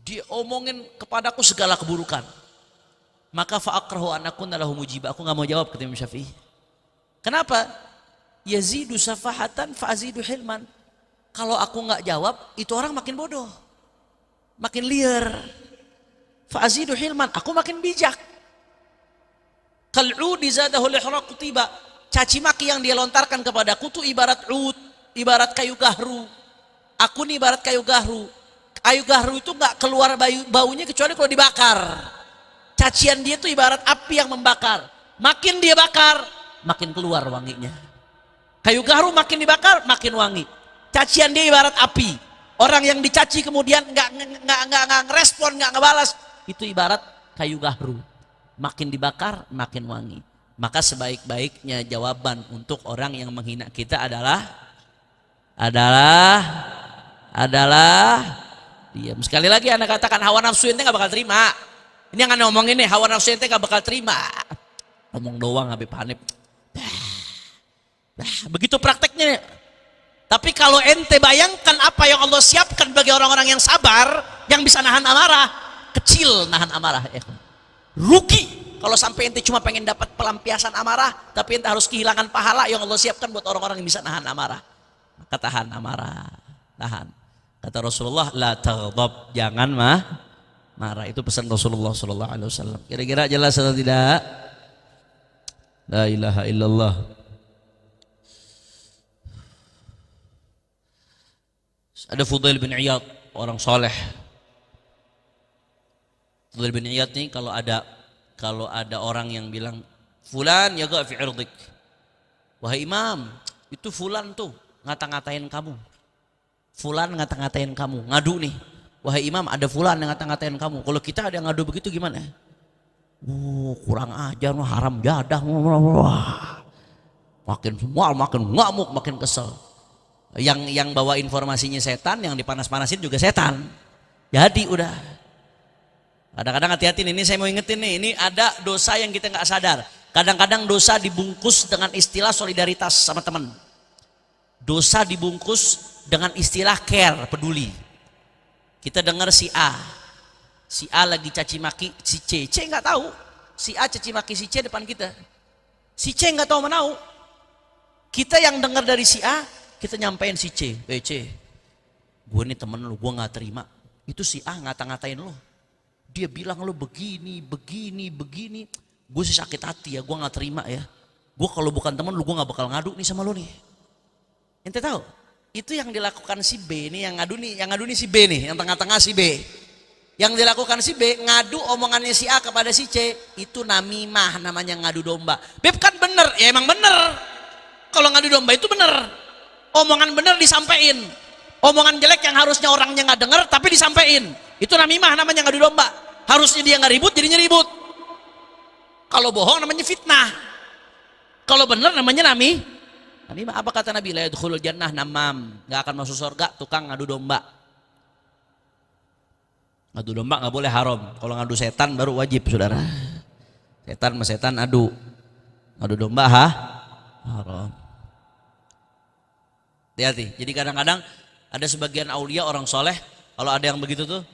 Dia omongin kepadaku segala keburukan. Maka fa akrahu an akuna lahu mujiba, aku enggak mau jawab, kata Imam Syafi'i. Kenapa? Yazidu safahatan fa azidu hilman. Kalau aku enggak jawab, itu orang makin bodoh. Makin liar. Fa'azidu hilman, aku makin bijak. Kal'udi zadahu lihraqu tiba. Caci maki yang dia lontarkan kepadaku tuh ibarat ud, ibarat kayu gahru. Aku nih ibarat kayu gahru. Kayu gahru itu nggak keluar baunya kecuali kalau dibakar. Cacian dia tuh ibarat api yang membakar. Makin dia bakar, makin keluar wanginya. Kayu gahru makin dibakar, makin wangi. Cacian dia ibarat api. Orang yang dicaci kemudian nggak ngerespon, nggak ngebalas, itu ibarat kayu gahru, makin dibakar makin wangi. Maka sebaik-baiknya jawaban untuk orang yang menghina kita adalah diam. Sekali lagi anak katakan, hawa nafsu ente nggak bakal terima. Ini yang anda ngomongin nih, hawa nafsu ente nggak bakal terima. Ngomong doang Habib Hanif. Begitu prakteknya. Tapi kalau ente bayangkan apa yang Allah siapkan bagi orang-orang yang sabar, yang bisa nahan amarah, kecil nahan amarah. Rugi kalau sampai ente cuma pengen dapat pelampiasan amarah, tapi ente harus kehilangan pahala yang Allah siapkan buat orang-orang yang bisa nahan amarah. Maka tahan amarah, tahan. Kata Rasulullah, la taghdab, jangan marah. Itu pesan Rasulullah SAW. Kira-kira jelas atau tidak? La ilaha illallah. Ada Fudail bin Iyad, orang soleh. Fudail bin Iyad nih kalau ada orang yang bilang, fulan yaga fi irdik. Wahai imam, itu fulan tuh ngata-ngatain kamu. Fulan ngata-ngatain kamu, ngadu nih. Wahai imam, ada fulan yang ngata-ngatain kamu. Kalau kita ada yang ngadu begitu gimana? Kurang ajar, haram jadah. Makin mual, makin ngamuk, makin kesel. Yang bawa informasinya setan, yang dipanas-panasin juga setan. Jadi udah. Kadang-kadang hati-hati nih, ini saya mau ingetin nih, ini ada dosa yang kita nggak sadar. Kadang-kadang dosa dibungkus dengan istilah solidaritas sama teman. Dosa dibungkus dengan istilah care, peduli. Kita dengar si A lagi caci maki si C nggak tahu. Si A caci maki si C depan kita. Si C nggak tahu menau. Kita yang dengar dari si A, kita nyampein si C, C, gue nih temen lu, gue gak terima. Itu si A ngata-ngatain lo. Dia bilang lo begini. Gue sih sakit hati ya, gue gak terima ya. Gue kalau bukan temen lu, gue gak bakal ngadu nih sama lo nih. Ente tahu? Itu yang dilakukan si B nih, yang ngadu nih si B nih, yang tengah-tengah si B. Yang dilakukan si B, ngadu omongannya si A kepada si C, itu namimah, namanya ngadu domba. Beb kan bener, ya emang bener. Kalau ngadu domba itu bener. Omongan benar disampaikan, omongan jelek yang harusnya orangnya nggak dengar tapi disampaikan, itu namimah, namanya ngadu domba. Harusnya dia nggak ribut jadinya ribut. Kalau bohong namanya fitnah, kalau benar namanya namimah. Apa kata Nabi? La yadkhulul jannah namam, nggak akan masuk surga tukang ngadu domba. Ngadu domba nggak boleh, haram. Kalau ngadu setan baru wajib, saudara. Setan sama setan adu, ngadu domba haram. Hati-hati. Jadi kadang-kadang ada sebagian aulia orang soleh, kalau ada yang begitu tuh,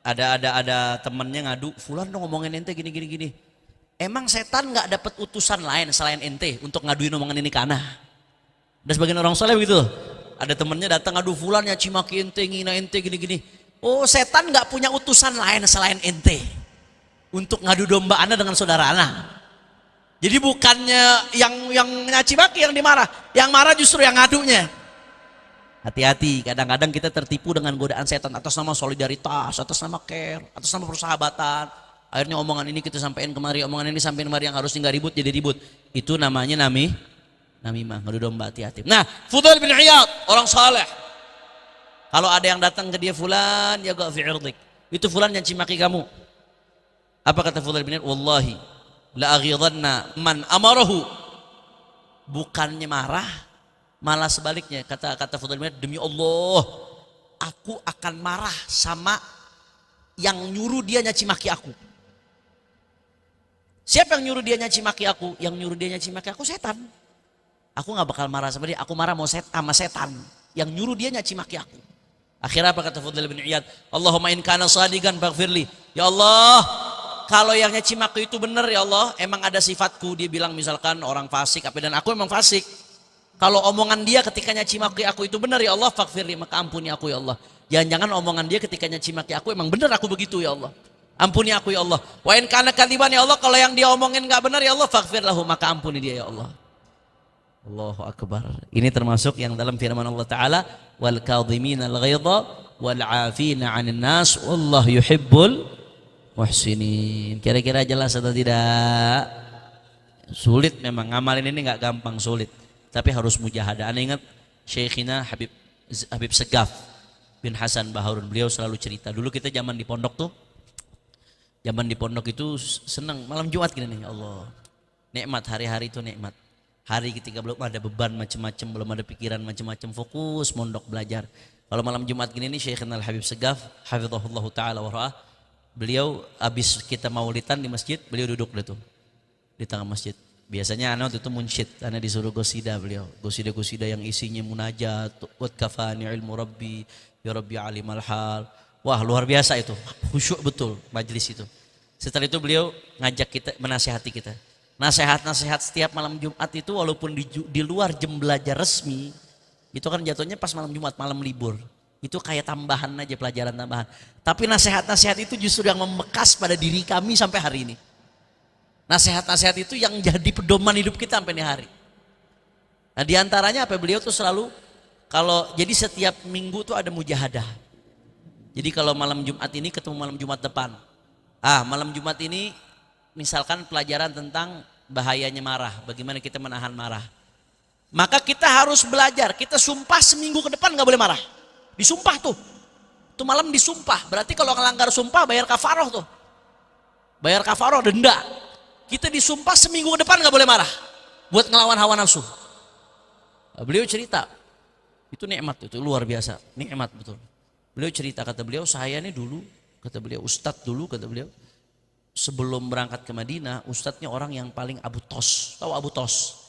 Ada temennya ngadu, fulan dong ngomongin ente gini gini gini. Emang setan nggak dapat utusan lain selain ente untuk ngaduin omongan ini ke ana? Ada sebagian orang soleh begitu. Ada temennya datang ngadu, fulan nyaci maki ente, ngina ente gini gini. Oh, setan nggak punya utusan lain selain ente untuk ngadu domba ana dengan saudara ana. Jadi bukannya yang nyaci maki yang dimarah, yang marah justru yang ngadunya. Hati-hati, kadang-kadang kita tertipu dengan godaan setan atas nama solidaritas, atas nama care, atas nama persahabatan. Akhirnya omongan ini kita sampaikan kemari, omongan ini sampaikan kemari, yang harusnya nggak ribut jadi ribut. Itu namanya namimah, ngadu domba, hati-hati. Nah, Fudail bin Iyad, orang saleh. Kalau ada yang datang ke dia, fulan yaga fi irdik, itu fulan yang cimaki kamu. Apa kata Fudail bin Iyad? Wallahi la aghidhanna man amarahu. Bukannya marah, malah sebaliknya. Kata Fudail bin Iyad, demi Allah aku akan marah sama yang nyuruh dia nyaci maki aku. Siapa yang nyuruh dia nyaci maki aku? Yang nyuruh dia nyaci maki aku setan. Aku gak bakal marah sama dia, aku marah sama setan yang nyuruh dia nyaci maki aku. Akhirnya apa kata Fudail bin Iyad? Allahumma in kana shadiqan faghfirli. Ya Allah, kalau yang nyaci maki itu benar ya Allah, emang ada sifatku, dia bilang misalkan orang fasik apa, dan aku memang fasik. Kalau omongan dia ketika nyaci maki aku itu benar ya Allah, faghfirli, maka ampuni aku ya Allah. Jangan-jangan omongan dia ketika nyaci maki aku emang benar aku begitu ya Allah. Ampuni aku ya Allah. Wa in kana kadziban ya Allah, kalau yang dia omongin enggak benar ya Allah, faghfir lahu, maka ampuni dia ya Allah. Allahu akbar. Ini termasuk yang dalam firman Allah Taala, wal kadhiminal ghaidha wal 'afina 'anil nas wallahu yuhibbul muhsinin. Kira-kira jelas atau tidak? Sulit memang, ngamalin ini enggak gampang, sulit. Tapi harus mujahadah. Anda ingat Syekhina Habib Segaf bin Hasan Baharun, beliau selalu cerita. Dulu kita zaman di pondok tuh, zaman di pondok itu senang malam Jumat gini nih, Allah. Nikmat, hari-hari itu nikmat. Hari ketika belum ada beban macam-macam, belum ada pikiran macam-macam, fokus mondok belajar. Kalau malam Jumat gini nih, Syekhina Habib Segaf hafizahullah taala wa ra'ah, beliau habis kita maulidan di masjid, beliau duduk tuh di tengah masjid. Biasanya anak itu munsyid, anak disuruh gosida beliau, gosida-gosida yang isinya munajat, wat kafani ilmu rabbi, ya rabbi alimal hal. Wah, luar biasa itu, khusyuk betul majelis itu. Setelah itu beliau ngajak kita, menasihati kita. Nasihat-nasihat setiap malam Jumat itu walaupun di luar jam belajar resmi, itu kan jatuhnya pas malam Jumat, malam libur. Itu kayak tambahan aja, pelajaran tambahan. Tapi nasihat-nasihat itu justru yang membekas pada diri kami sampai hari ini. Nasihat-nasihat itu yang jadi pedoman hidup kita sampai hari. Nah, diantaranya apa, beliau tuh selalu jadi setiap minggu tuh ada mujahadah. Jadi kalau malam Jumat ini ketemu malam Jumat depan. Malam Jumat ini misalkan pelajaran tentang bahayanya marah, bagaimana kita menahan marah. Maka kita harus belajar, kita sumpah seminggu ke depan nggak boleh marah. Disumpah tuh. Tuh malam disumpah. Berarti kalau ngelanggar sumpah bayar kafaroh tuh. Bayar kafaroh, denda. Kita disumpah seminggu ke depan nggak boleh marah. Buat ngelawan hawa nafsu. Beliau cerita, itu nikmat, itu luar biasa, nikmat betul. Beliau cerita, kata beliau, saya nih dulu, kata beliau, ustadz dulu, kata beliau, sebelum berangkat ke Madinah, ustadznya orang yang paling Abu Tos. Tahu Abu Tos?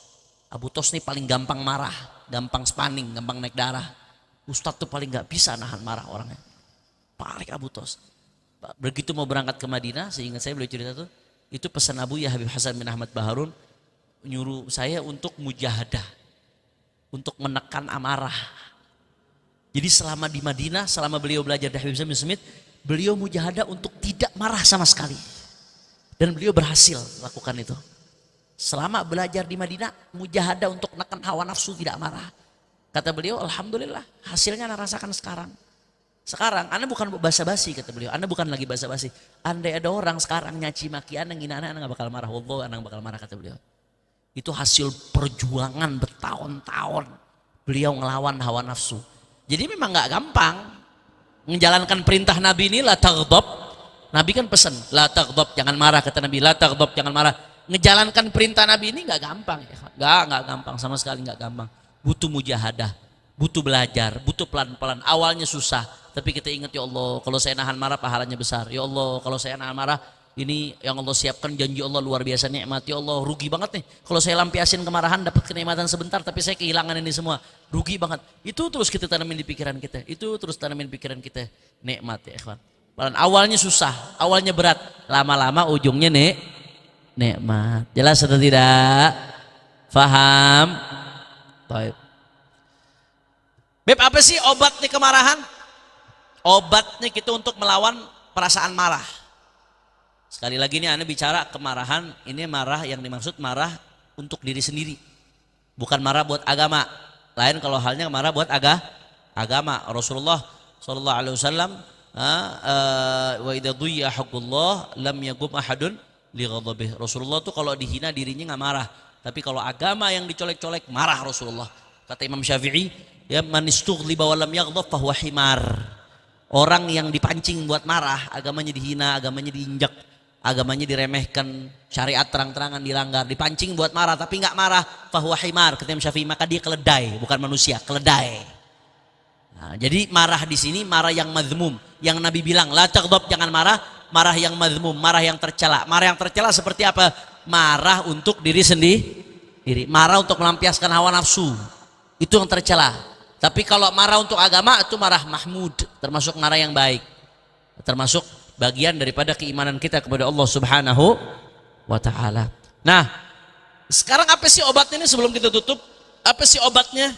Abu Tos nih paling gampang marah, gampang spanning, gampang naik darah. Ustadz tuh paling gak bisa nahan marah orangnya. Paling Abu Tos. Begitu mau berangkat ke Madinah, seingat saya beliau cerita tuh, itu pesan Abu ya Habib Hasan bin Ahmad Baharun, nyuruh saya untuk mujahadah, untuk menekan amarah. Jadi selama di Madinah, selama beliau belajar dari Habib Hasan bin Smith, beliau mujahadah untuk tidak marah sama sekali. Dan beliau berhasil lakukan itu. Selama belajar di Madinah, mujahadah untuk menekan hawa nafsu, tidak marah. Kata beliau, alhamdulillah, hasilnya Anda rasakan sekarang. Sekarang, Anda bukan basa-basi, kata beliau. Anda bukan lagi basa-basi. Andai ada orang sekarang nyaci maki Anda, ngina Anda gak bakal marah. Wallah, Anda gak bakal marah, kata beliau. Itu hasil perjuangan bertahun-tahun. Beliau ngelawan hawa nafsu. Jadi memang gak gampang. Menjalankan perintah Nabi ini, la taghdab. Nabi kan pesan, la taghdab, jangan marah, kata Nabi. La taghdab, jangan marah. Ngejalankan perintah Nabi ini gak gampang. Gak gampang, sama sekali gak gampang. Butuh mujahadah, butuh belajar, butuh pelan-pelan. Awalnya susah, tapi kita ingat, ya Allah, kalau saya nahan marah pahalanya besar. Ya Allah, kalau saya nahan marah, ini yang Allah siapkan, janji Allah luar biasa nikmat. Ya Allah, rugi banget nih. Kalau saya lampiasin kemarahan dapat kenikmatan sebentar, tapi saya kehilangan ini semua. Rugi banget. Itu terus kita tanamin di pikiran kita. Itu terus tanamin di pikiran kita. Nikmat ya ikhwan. Awalnya susah, awalnya berat, lama-lama ujungnya nikmat. Jelas atau tidak? Faham? Baik. Beb, apa sih obat nih kemarahan? Obatnya kita untuk melawan perasaan marah. Sekali lagi nih Anda bicara kemarahan, ini marah yang dimaksud marah untuk diri sendiri. Bukan marah buat agama. Lain kalau halnya marah buat agama. Rasulullah sallallahu alaihi wasallam wa idza dhuyya haqqullah lam yaqum ahadun li ghadabihi. Rasulullah tuh kalau dihina dirinya nggak marah, tapi kalau agama yang dicolek-colek marah Rasulullah. Kata Imam Syafi'i, ya man istughliba wa lam yaghdab fa huwa himar. Orang yang dipancing buat marah, agamanya dihina, agamanya diinjak, agamanya diremehkan, syariat terang-terangan dilanggar, dipancing buat marah tapi nggak marah, fa huwa himar. Kata Imam Syafi'i, maka dia keledai, bukan manusia, keledai. Nah, jadi marah di sini marah yang mazmum, yang Nabi bilang la taghdab, jangan marah, marah yang mazmum, marah yang tercela. Marah yang tercela seperti apa? Marah untuk diri sendiri, marah untuk melampiaskan hawa nafsu, itu yang tercela. Tapi kalau marah untuk agama itu marah mahmud, termasuk marah yang baik, termasuk bagian daripada keimanan kita kepada Allah Subhanahu wa taala. Nah, sekarang apa sih obatnya ini sebelum kita tutup? Apa sih obatnya?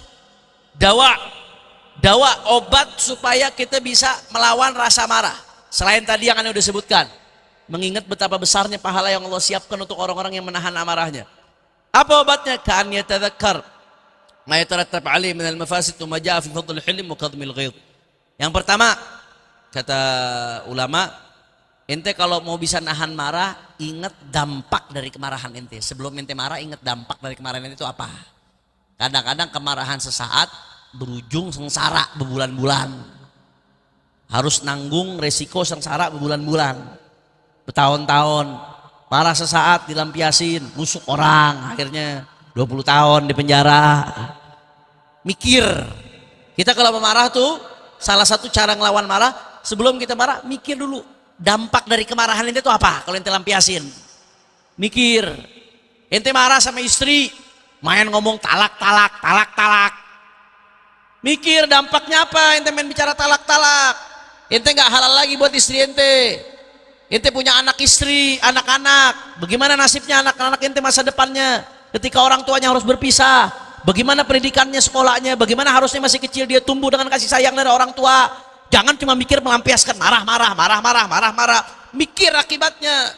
Dawa obat supaya kita bisa melawan rasa marah. Selain tadi yang Anda sudah sebutkan, mengingat betapa besarnya pahala yang Allah siapkan untuk orang-orang yang menahan amarahnya. Apa obatnya? Ka'an yatadzakkar ma yatarattab alaihi min al-mafasid wa ma jaa fi fadl al-hilm wa kadhmil ghaidh. Yang pertama, kata ulama, ente kalau mau bisa nahan marah, ingat dampak dari kemarahan ente. Sebelum ente marah, ingat dampak dari kemarahan ente itu apa. Kadang-kadang kemarahan sesaat berujung sengsara berbulan-bulan, harus nanggung resiko sengsara berbulan-bulan, bertahun-tahun. Marah sesaat dilampiasin, nusuk orang, akhirnya 20 tahun di penjara. Mikir, kita kalau marah tuh salah satu cara ngelawan marah, sebelum kita marah mikir dulu dampak dari kemarahan ente itu apa. Kalau ente lampiasin, mikir. Ente marah sama istri, main ngomong talak, mikir dampaknya apa. Ente main bicara talak, ente nggak halal lagi buat istri ente. Ente punya anak istri, anak-anak, bagaimana nasibnya anak-anak ente masa depannya ketika orang tuanya harus berpisah? Bagaimana pendidikannya, sekolahnya, bagaimana harusnya masih kecil dia tumbuh dengan kasih sayang dari orang tua. Jangan cuma mikir melampiaskan marah. Mikir akibatnya.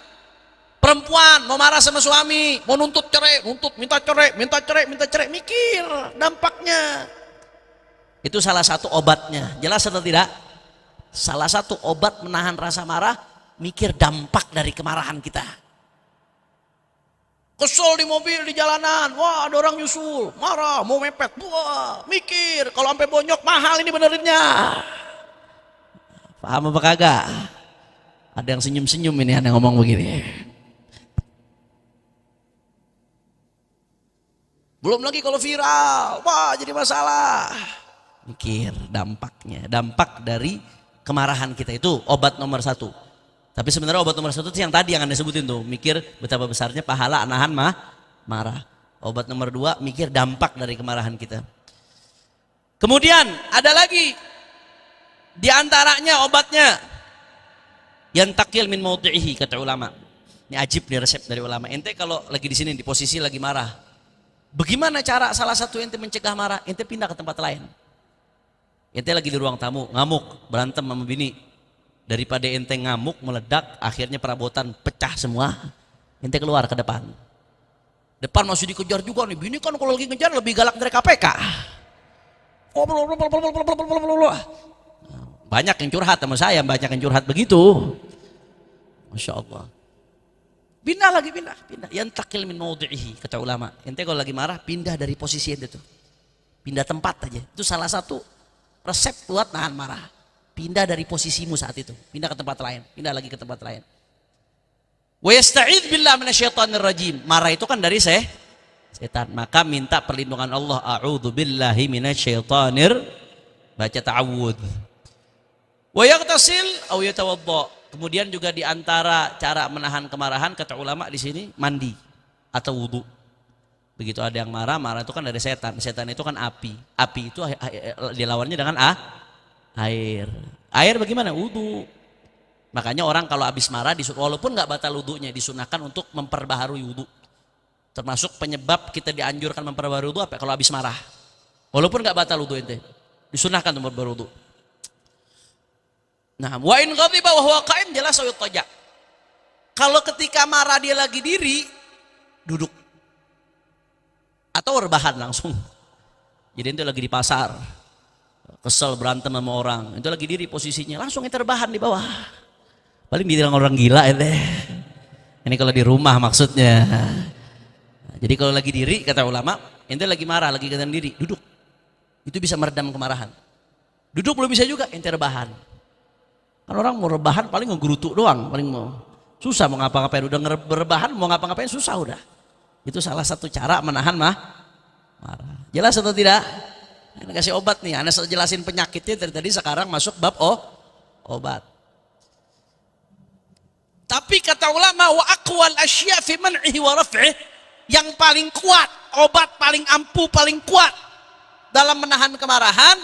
Perempuan mau marah sama suami, mau nuntut cerai, minta cerai, mikir dampaknya. Itu salah satu obatnya. Jelas atau tidak? Salah satu obat menahan rasa marah, mikir dampak dari kemarahan kita. Kesel di mobil, di jalanan, wah ada orang nyusul, marah, mau mepet, wah mikir, kalau sampai bonyok mahal ini benerinnya. Paham apa kagak? Ada yang senyum-senyum ini, ada yang ngomong begini. Belum lagi kalau viral, wah jadi masalah. Mikir dampaknya, dampak dari kemarahan kita itu obat nomor satu. Tapi sebenarnya obat nomor satu itu yang tadi yang Anda sebutin tuh, mikir betapa besarnya pahala nahan marah. Obat nomor dua, mikir dampak dari kemarahan kita. Kemudian ada lagi di antaranya obatnya yang takil min maudihi, kata ulama. Ini ajib nih resep dari ulama. Ente kalau lagi di sini di posisi lagi marah, bagaimana cara salah satu ente mencegah marah? Ente pindah ke tempat lain. Ente lagi di ruang tamu, ngamuk, berantem sama bini. Daripada ente ngamuk, meledak, akhirnya perabotan pecah semua, ente keluar ke depan. Depan masih dikejar juga nih, bini kan kalau lagi ngejar lebih galak dari KPK. Banyak yang curhat sama saya, banyak yang curhat begitu. Masya Allah. Pindah. Yang takil min maudihi, kata ulama. Ente kalau lagi marah, pindah dari posisi ente tuh. Pindah tempat aja. Itu salah satu resep buat nahan marah. Pindah dari posisimu saat itu, pindah ke tempat lain, pindah lagi ke tempat lain. Wa yasta'idz billah minasyaitonir rajim. Marah itu kan dari setan, maka minta perlindungan Allah. A'udzu billahi minasyaitonir, baca ta'awudz. Wa yaghtasil aw yatawadda. Kemudian juga di antara cara menahan kemarahan, kata ulama di sini, mandi atau wudu. Begitu ada yang marah itu kan dari setan. Setan itu kan api. Api itu dilawannya dengan air. Air bagaimana? Wudu. Makanya orang kalau habis marah, walaupun nggak batal wudunya, disunahkan untuk memperbaharui wudu. Termasuk penyebab kita dianjurkan memperbaharui wudu apa? Kalau habis marah. Walaupun nggak batal wudu ente, disunahkan untuk memperbaharui wudu. Nah, wa in ghadiba wa huwa qa'im jalasa yuttaja. Kalau ketika marah dia lagi diri, duduk. Atau rebahan langsung. Jadi ente lagi di pasar, kesel berantem sama orang, itu lagi diri posisinya, langsung ente rebahan di bawah. Paling dibilang orang gila ente. Ini kalau di rumah maksudnya. Jadi kalau lagi diri, kata ulama, ente lagi marah, lagi keadaan diri, duduk. Itu bisa meredam kemarahan. Duduk belum bisa juga, ente rebahan. Kan orang mau rebahan paling ngegerutu doang, paling mau. Susah mau ngapa-ngapain, udah rebahan mau ngapa-ngapain susah udah. Itu salah satu cara menahan marah. Jelas atau tidak? Anda kasih obat nih, Anda jelasin penyakitnya dari tadi, sekarang masuk bab obat. Tapi kata ulama, wa aqwal asya' fi man'ihi wa raf'ih, yang paling kuat, obat paling ampuh, paling kuat dalam menahan kemarahan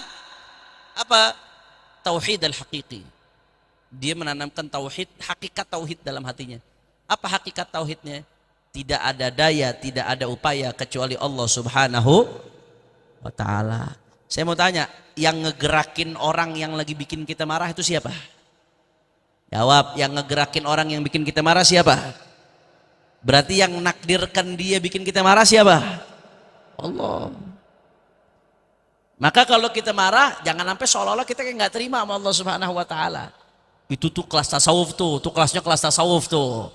apa? Tauhid al-haqiqi. Dia menanamkan tauhid, hakikat tauhid dalam hatinya. Apa hakikat tauhidnya? Tidak ada daya, tidak ada upaya kecuali Allah Subhanahu wa ta'ala. Saya mau tanya, yang ngegerakin orang yang lagi bikin kita marah itu siapa? Jawab, yang ngegerakin orang yang bikin kita marah siapa? Berarti yang nakdirkan dia bikin kita marah siapa? Allah. Maka kalau kita marah, jangan sampai seolah-olah kita kayak nggak terima sama Allah Subhanahu wa ta'ala. Itu tuh kelas tasawuf tuh kelasnya kelas tasawuf tuh.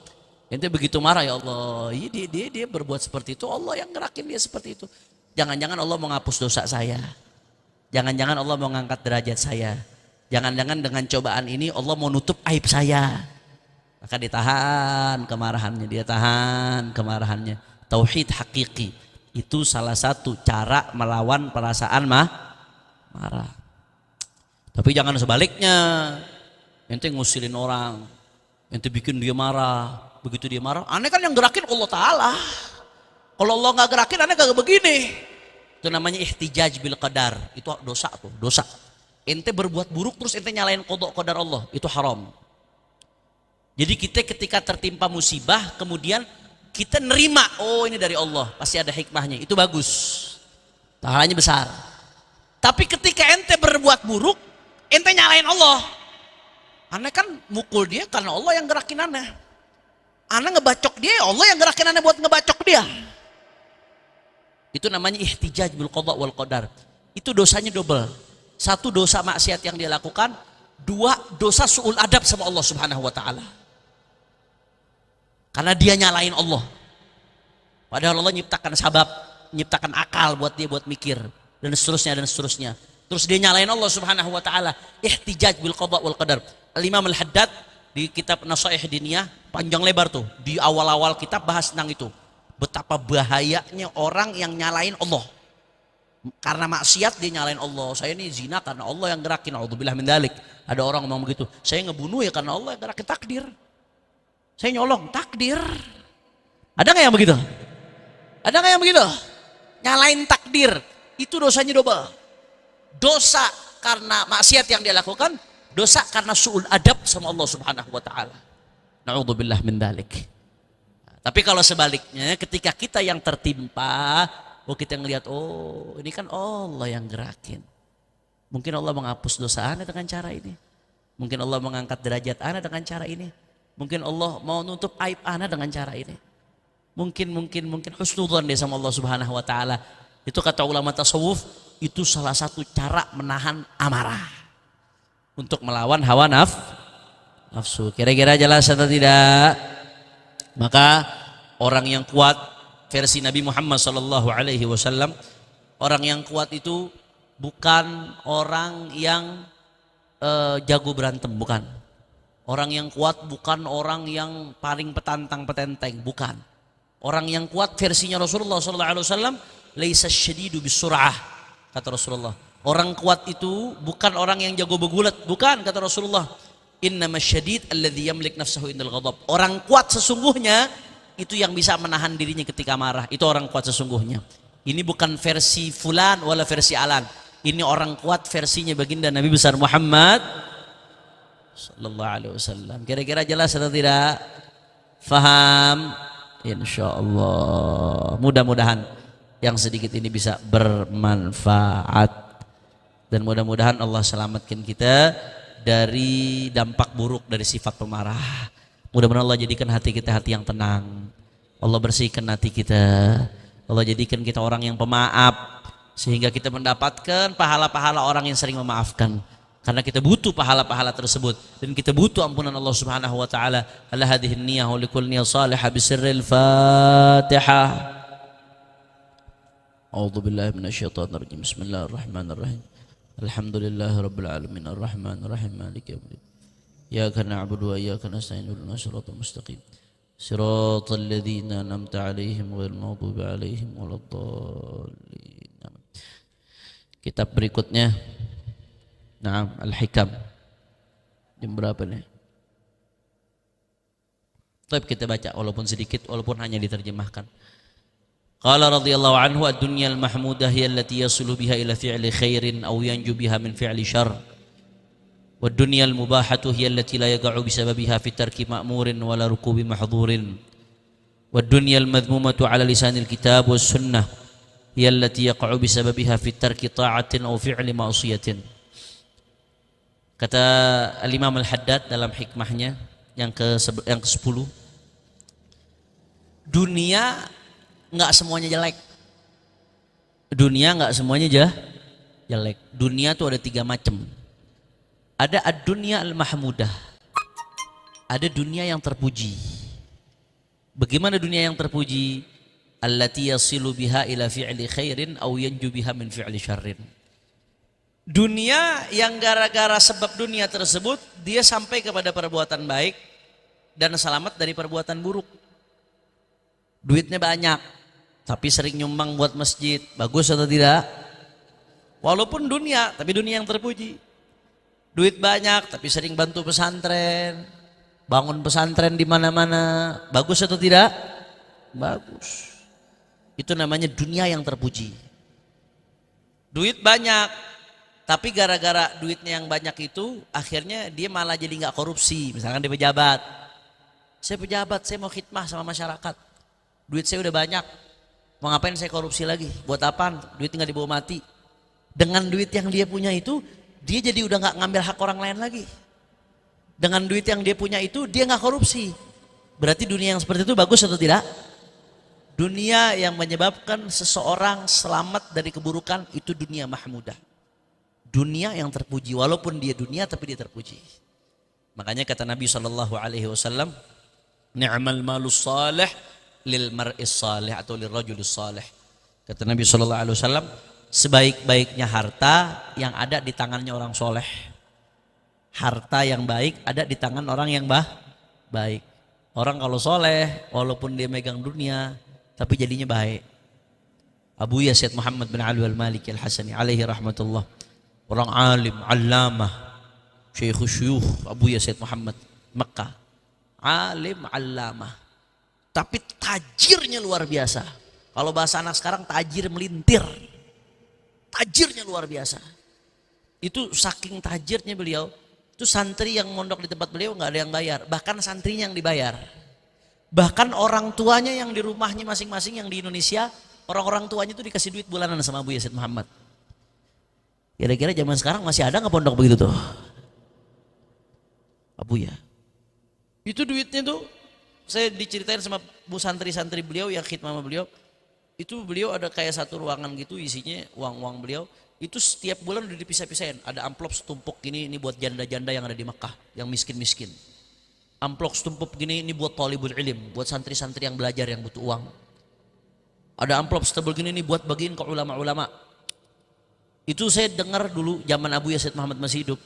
Ente begitu marah, ya Allah, dia berbuat seperti itu, Allah yang ngerakin dia seperti itu. Jangan-jangan Allah mau ngapus dosa saya. Jangan-jangan Allah mau ngangkat derajat saya. Jangan-jangan dengan cobaan ini Allah mau nutup aib saya. Maka ditahan kemarahannya, dia tahan kemarahannya. Tauhid hakiki itu salah satu cara melawan perasaan marah. Tapi jangan sebaliknya. Ente ngusilin orang, ente bikin dia marah. Begitu dia marah, aneh kan yang gerakin Allah Ta'ala. Kalau Allah nggak gerakin, aneh kagak begini. Itu namanya ihtijaj bil qadar. Itu dosa tuh, dosa. Ente berbuat buruk terus ente nyalain qada qadar Allah, itu haram. Jadi kita ketika tertimpa musibah, kemudian kita nerima, oh ini dari Allah, pasti ada hikmahnya, itu bagus. Pahalanya besar. Tapi ketika ente berbuat buruk, ente nyalain Allah. Aneh kan mukul dia karena Allah yang gerakin aneh. Aneh ngebacok dia, Allah yang gerakin aneh buat ngebacok dia. Itu namanya ihtijaj bil qada wal qadar. Itu dosanya double. Satu, dosa maksiat yang dia lakukan. Dua, dosa su'ul adab sama Allah Subhanahu wa ta'ala. Karena dia nyalain Allah. Padahal Allah nyiptakan sabab, nyiptakan akal buat dia buat mikir, dan seterusnya dan seterusnya. Terus dia nyalain Allah Subhanahu wa ta'ala. Ihtijaj bil qada wal qadar. Al-Imam Al-Haddad di kitab Nasaih Diniyah, panjang lebar tuh, di awal-awal kitab bahas tentang itu. Betapa bahayanya orang yang nyalain Allah. Karena maksiat dia nyalain Allah. Saya ini zina karena Allah yang gerakin. A'udzubillah min dzalik. Ada orang ngomong begitu. Saya ngebunuh ya karena Allah yang gerakin, takdir. Saya nyolong, takdir. Ada nggak yang begitu? Ada nggak yang begitu? Nyalain takdir. Itu dosanya double. Dosa karena maksiat yang dia lakukan, dosa karena su'ul adab sama Allah Subhanahu wa ta'ala. Na'udzubillah min dzalik. Tapi kalau sebaliknya, ketika kita yang tertimpa, kita ngelihat, oh ini kan Allah yang gerakin. Mungkin Allah menghapus dosa Anda dengan cara ini. Mungkin Allah mengangkat derajat Anda dengan cara ini. Mungkin Allah mau nutup aib Anda dengan cara ini. Mungkin husnudzon dia sama Allah Subhanahu wa ta'ala. Itu kata ulama tasawuf, itu salah satu cara menahan amarah. Untuk melawan hawa nafsu. Kira-kira jelas atau tidak? Maka orang yang kuat versi Nabi Muhammad SAW, orang yang kuat itu bukan orang yang jago berantem, bukan. Orang yang kuat bukan orang yang paling petantang-petenteng, bukan. Orang yang kuat versinya Rasulullah SAW, laisa syadidu bisur'ah, kata Rasulullah. Orang kuat itu bukan orang yang jago begulat, bukan, kata Rasulullah. Innama syadid alladhi yamlik nafsahu indal ghadab. Orang kuat sesungguhnya itu yang bisa menahan dirinya ketika marah. Itu orang kuat sesungguhnya. Ini bukan versi fulan wala versi alan. Ini orang kuat versinya baginda Nabi besar Muhammad sallallahu alaihi wasallam. Kira-kira jelas atau tidak? Faham? Insyaallah. Mudah-mudahan yang sedikit ini bisa bermanfaat dan mudah-mudahan Allah selamatkan kita dari dampak buruk dari sifat pemarah. Mudah-mudahan Allah jadikan hati kita hati yang tenang. Allah bersihkan hati kita. Allah jadikan kita orang yang pemaaf sehingga kita mendapatkan pahala-pahala orang yang sering memaafkan. Karena kita butuh pahala-pahala tersebut dan kita butuh ampunan Allah Subhanahu wa taala. Ala hadhihi niyyah wa likulli niyyah salihah bisirril Fatihah. A'udzu billahi minasyaitonir rajim. Bismillahirrahmanirrahim. Alhamdulillahirabbil alamin arrahmanir rahim maliki yaumiddin. Iyyaka na'budu wa iyyaka nasta'in ihdinas siratal mustaqim. Siratal ladzina an'amta 'alaihim ghairil maghdubi 'alaihim waladdallin. Kitab berikutnya Naam, Al-Hikam. Jam berapa nih? Baik, kita baca walaupun sedikit, walaupun hanya diterjemahkan. Qala radhiyallahu anhu ad-dunya al-mahmudah hiya allati yasulu biha ila fi'li khairin aw yanju biha min fi'li syarr. Wad-dunya al-mubahatu hiya allati la yaqa'u bisababiha fi tarki ma'murin wa la rukubi mahdhurin. Wad-dunya al-madhmumatu 'ala lisanil kitab was sunnah hiya allati yaqa'u bisababiha fi tarki ta'atin aw fi'li ma'siyatin. Kata Al-Imam Al-Haddad dalam hikmahnya yang ke-10, dunia enggak semuanya jelek. Dunia enggak semuanya jelek. Dunia itu ada 3 macam. Ada ad-dunya al-mahmudah. Ada dunia yang terpuji. Bagaimana dunia yang terpuji? Allati yasilu biha ila fi'li khairin aw yanju biha min fi'li syarrin. Dunia yang gara-gara sebab dunia tersebut dia sampai kepada perbuatan baik dan selamat dari perbuatan buruk. Duitnya banyak tapi sering nyumbang buat masjid, bagus atau tidak? Walaupun dunia, tapi dunia yang terpuji. Duit banyak tapi sering bantu pesantren, bangun pesantren di mana-mana, bagus atau tidak? Bagus. Itu namanya dunia yang terpuji. Duit banyak tapi gara-gara duitnya yang banyak itu akhirnya dia malah jadi nggak korupsi. Misalkan dia pejabat, saya mau khidmah sama masyarakat, duit saya udah banyak, mau ngapain saya korupsi lagi? Buat apaan? Duit nggak dibawa mati. Dengan duit yang dia punya itu dia jadi udah nggak ngambil hak orang lain lagi. Dengan duit yang dia punya itu dia nggak korupsi. Berarti dunia yang seperti itu bagus atau tidak? Dunia yang menyebabkan seseorang selamat dari keburukan itu dunia mahmudah. Dunia yang terpuji, walaupun dia dunia tapi dia terpuji. Makanya kata Nabi SAW, ni'mal malus salih lil mar'is salih atau lil rajulis salih. Kata Nabi SAW, sebaik-baiknya harta yang ada di tangannya orang soleh. Harta yang baik ada di tangan orang yang baik. Orang kalau soleh, walaupun dia megang dunia, tapi jadinya baik. Abu Yazid Muhammad bin Ali al-Maliki al-Hasani alaihi rahmatullah. Orang alim, allamah, syekh syuyukh Abu Yazid Muhammad Mekah. Alim, allamah. Tapi tajirnya luar biasa. Kalau bahasa anak sekarang tajir melintir. Tajirnya luar biasa. Itu saking tajirnya beliau, itu santri yang mondok di tempat beliau nggak ada yang bayar. Bahkan santrinya yang dibayar. Bahkan orang tuanya yang di rumahnya masing-masing yang di Indonesia, orang-orang tuanya itu dikasih duit bulanan sama Abu Yazid Muhammad. Kira-kira zaman sekarang masih ada nggak pondok begitu tuh? Abu ya. Itu duitnya tuh saya diceritain sama bu santri-santri beliau yang khidmah sama beliau. Itu beliau ada kayak satu ruangan gitu isinya uang-uang beliau. Itu setiap bulan udah dipisah-pisahin. Ada amplop setumpuk gini, ini buat janda-janda yang ada di Mekah, yang miskin-miskin. Amplop setumpuk gini, ini buat talibul ilim, buat santri-santri yang belajar yang butuh uang. Ada amplop setebal gini, ini buat bagiin ke ulama-ulama. Itu saya dengar dulu zaman Abu Yazid Muhammad masih hidup.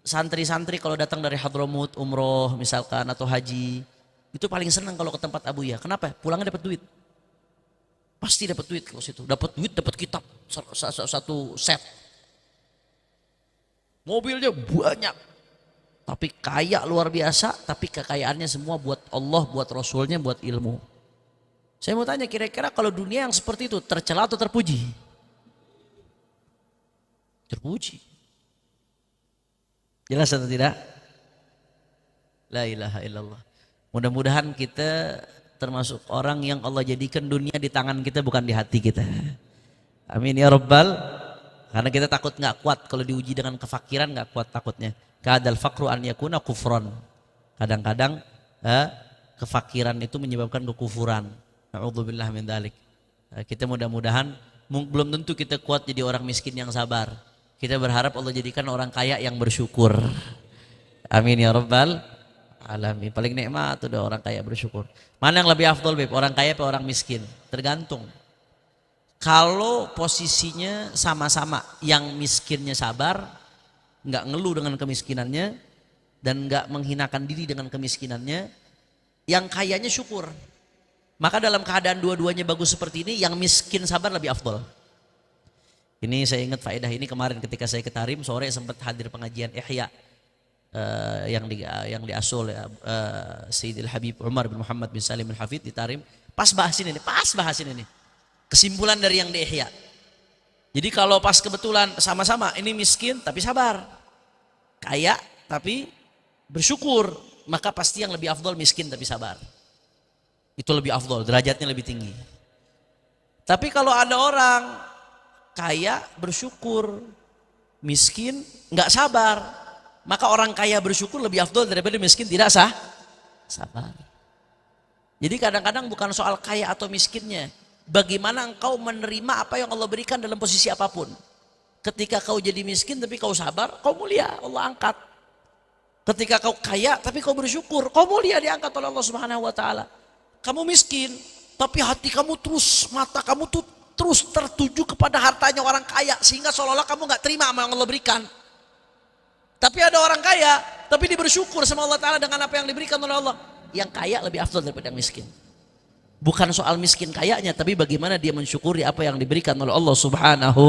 Santri-santri kalau datang dari Hadramut, umroh misalkan atau haji, itu paling senang kalau ke tempat Abu ya. Kenapa? Pulangnya dapat duit. Pasti dapat duit kalau situ. Dapat duit, dapat kitab satu set. Mobilnya banyak. Tapi kaya luar biasa, tapi kekayaannya semua buat Allah, buat Rasulnya, buat ilmu. Saya mau tanya kira-kira kalau dunia yang seperti itu tercela atau terpuji? Terpuji. Jelas atau tidak? La ilaha illallah. Mudah-mudahan kita termasuk orang yang Allah jadikan dunia di tangan kita bukan di hati kita. Amin ya rabbal. Karena kita takut nggak kuat kalau diuji dengan kefakiran, nggak kuat takutnya. Kadal fakru an yakuna kufron. Kadang-kadang kefakiran itu menyebabkan kekufuran. Na'udzubillah min dzalik. Kita mudah-mudahan belum tentu kita kuat jadi orang miskin yang sabar. Kita berharap Allah jadikan orang kaya yang bersyukur. Amin ya rabbal alamin. Paling nikmat itu orang kaya bersyukur. Mana yang lebih afdol, Beb? Orang kaya atau orang miskin? Tergantung. Kalau posisinya sama-sama, yang miskinnya sabar, nggak ngeluh dengan kemiskinannya, dan nggak menghinakan diri dengan kemiskinannya, yang kayanya syukur. Maka dalam keadaan dua-duanya bagus seperti ini, yang miskin sabar lebih afdol. Ini saya ingat faedah ini kemarin ketika saya ke Tarim, sore sempat hadir pengajian Ihya yang diasul Sayyidil Habib Umar bin Muhammad bin Salim al-Hafidh di Tarim. Pas bahas ini. Kesimpulan dari yang di Ihya. Jadi kalau pas kebetulan sama-sama ini miskin tapi sabar, kaya tapi bersyukur, maka pasti yang lebih afdol miskin tapi sabar. Itu lebih afdol, derajatnya lebih tinggi. Tapi kalau ada orang kaya bersyukur, miskin nggak sabar, maka orang kaya bersyukur lebih afdol daripada miskin tidak sabar. Jadi kadang-kadang bukan soal kaya atau miskinnya, bagaimana engkau menerima apa yang Allah berikan dalam posisi apapun. Ketika kau jadi miskin tapi kau sabar, kau mulia, Allah angkat. Ketika kau kaya tapi kau bersyukur, kau mulia, diangkat oleh Allah Subhanahu wa taala. Kamu miskin tapi hati kamu terus, mata kamu tuh terus tertuju kepada hartanya orang kaya, sehingga seolah-olah kamu nggak terima apa yang Allah berikan. Tapi ada orang kaya tapi dia bersyukur sama Allah taala dengan apa yang diberikan oleh Allah. Yang kaya lebih afdal daripada yang miskin. Bukan soal miskin kayanya, tapi bagaimana dia mensyukuri apa yang diberikan oleh Allah Subhanahu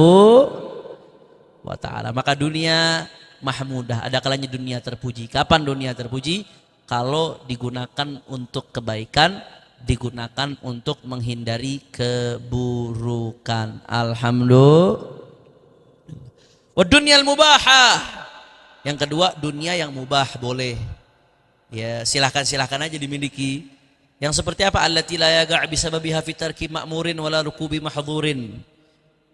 wa ta'ala. Maka dunia mahmudah, ada kalanya dunia terpuji. Kapan dunia terpuji? Kalau digunakan untuk kebaikan, digunakan untuk menghindari keburukan. Alhamdulillah. Wa dunyal mubahah. Yang kedua, dunia yang mubah, boleh. Ya, silahkan aja dimiliki. Yang seperti apa? Allati la yaga' bisababiha fi tarki ma'murin wala rukubi mahdhurin.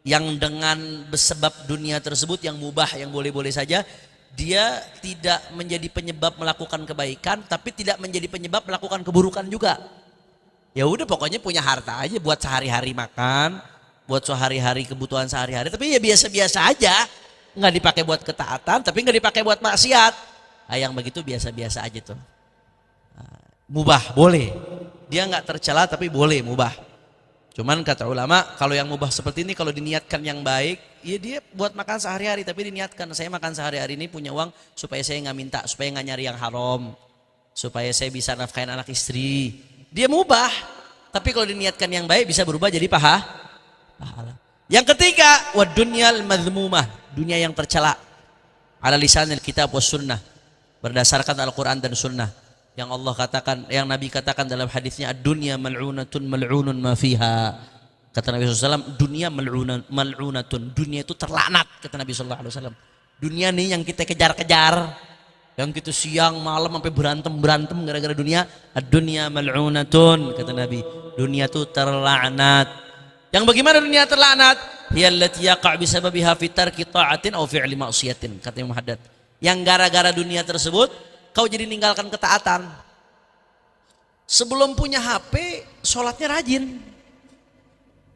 Yang dengan sebab dunia tersebut yang mubah, yang boleh-boleh saja, dia tidak menjadi penyebab melakukan kebaikan, tapi tidak menjadi penyebab melakukan keburukan juga. Ya udah, pokoknya punya harta aja buat sehari-hari makan, buat sehari-hari kebutuhan sehari-hari, tapi ya biasa-biasa aja. Nggak dipakai buat ketaatan, tapi nggak dipakai buat maksiat. Yang begitu biasa-biasa aja tuh. Mubah, boleh. Dia nggak tercela tapi boleh mubah. Cuman kata ulama, kalau yang mubah seperti ini kalau diniatkan yang baik, ya dia buat makan sehari-hari, tapi diniatkan saya makan sehari-hari ini punya uang supaya saya nggak minta, supaya nggak nyari yang haram, supaya saya bisa nafkahin anak istri. Dia mubah, tapi kalau diniatkan yang baik bisa berubah jadi pahala. Yang ketiga, wad dunyal madhmumah, dunia yang tercela. Ala lisanil kitab was sunnah, berdasarkan Al-Quran dan Sunnah. Yang Allah katakan, yang Nabi katakan dalam hadisnya, ad-dunya mal'unatun mal'unun ma fiha. Kata Nabi SAW, dunia mal'unatun, dunia itu terlaknat, kata Nabi SAW. Dunia nih yang kita kejar-kejar, yang kita siang malam sampai berantem gara-gara dunia. Ad-dunya mal'unatun, kata Nabi, dunia itu terlaknat. Yang bagaimana dunia terlaknat? Hiya allati yaqa' bisababiha fi tarki ta'atin aw fi'li ma'siyatin, kata Imam Haddad. Yang gara-gara dunia tersebut kau jadi ninggalkan ketaatan. Sebelum punya HP, sholatnya rajin.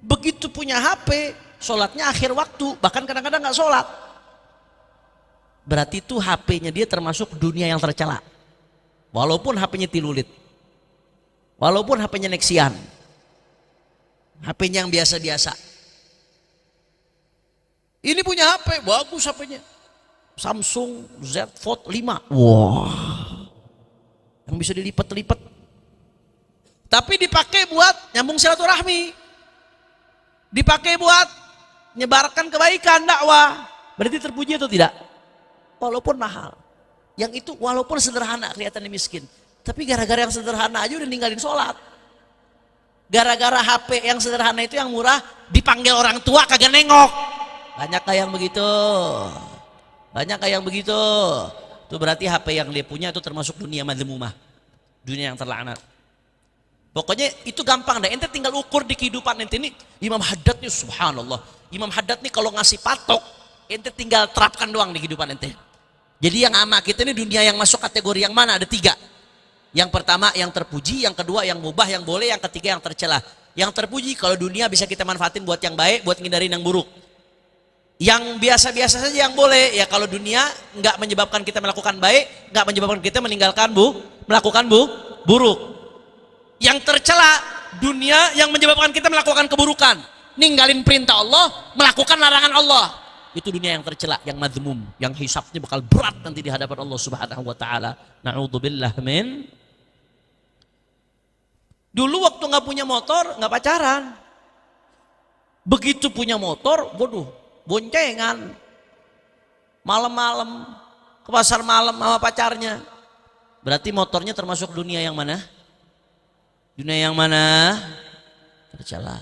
Begitu punya HP, sholatnya akhir waktu, bahkan kadang-kadang nggak sholat. Berarti itu HP-nya dia termasuk dunia yang tercela. Walaupun HP-nya tilulit, walaupun HP-nya Nexian, HP-nya yang biasa-biasa. Ini punya HP, bagus HP-nya. Samsung Z Fold 5. Wah. Yang bisa dilipat-lipat. Tapi dipakai buat nyambung silaturahmi. Dipakai buat nyebarkan kebaikan, dakwah. Berarti terpuji atau tidak? Walaupun mahal. Yang itu walaupun sederhana kelihatannya miskin. Tapi gara-gara yang sederhana aja udah ninggalin sholat. Gara-gara HP yang sederhana itu yang murah, dipanggil orang tua kagak nengok. Banyak kayak yang begitu. Banyak kayak yang begitu. itu berarti HP yang dia punya itu termasuk dunia madhmumah, dunia yang terlaknat. Pokoknya itu gampang dah, ente tinggal ukur di kehidupan ente ini. Imam Haddad nih subhanallah, Imam Haddad nih kalau ngasih patok, ente tinggal terapkan doang di kehidupan ente. Jadi yang ama kita ini dunia yang masuk kategori yang mana? Ada 3. Yang pertama yang terpuji, yang kedua yang mubah, yang boleh, yang ketiga yang tercela. Yang terpuji kalau dunia bisa kita manfaatin buat yang baik, buat ngindarin yang buruk. Yang biasa-biasa saja yang boleh, ya kalau dunia nggak menyebabkan kita melakukan baik, nggak menyebabkan kita meninggalkan melakukan buruk. Yang tercela dunia yang menyebabkan kita melakukan keburukan, ninggalin perintah Allah, melakukan larangan Allah. Itu dunia yang tercela, yang madhmum, yang hisabnya bakal berat nanti di hadapan Allah Subhanahu wa taala. Na'udzubillah min. Dulu waktu nggak punya motor, nggak pacaran. Begitu punya motor, waduh, boncengan. Malam-malam ke pasar malam sama pacarnya. Berarti motornya termasuk dunia yang mana? Dunia yang mana? Tercela.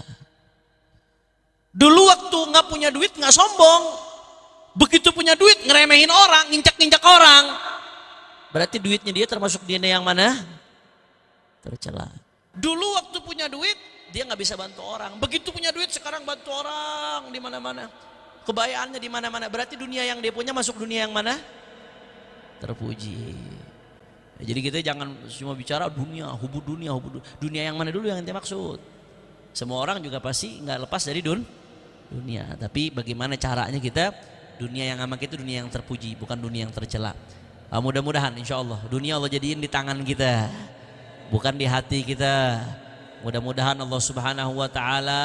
Dulu waktu nggak punya duit nggak sombong. Begitu punya duit ngeremehin orang, nginjak-nginjak orang. Berarti duitnya dia termasuk dunia yang mana? Tercela. Dulu waktu punya duit dia nggak bisa bantu orang. Begitu punya duit sekarang bantu orang di mana-mana. Kebayaannya di mana-mana. Berarti dunia yang dia punya masuk dunia yang mana? Terpuji. Ya, jadi kita jangan cuma bicara dunia, hubud dunia, dunia yang mana dulu yang ente maksud. Semua orang juga pasti nggak lepas dari dunia. Tapi bagaimana caranya kita dunia yang aman itu dunia yang terpuji, bukan dunia yang tercela. Mudah-mudahan insya Allah dunia Allah jadiin di tangan kita, bukan di hati kita. Mudah-mudahan Allah Subhanahu wa taala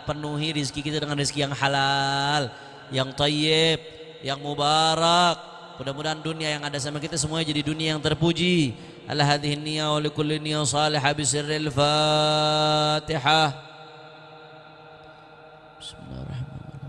penuhi rezeki kita dengan rezeki yang halal, yang thayyib, yang mubarak. Mudah-mudahan dunia yang ada sama kita semuanya jadi dunia yang terpuji. Ala hadhihi niyya wa likulli niyya salihah bi sirril Fatihah. Bismillahirrahmanirrahim.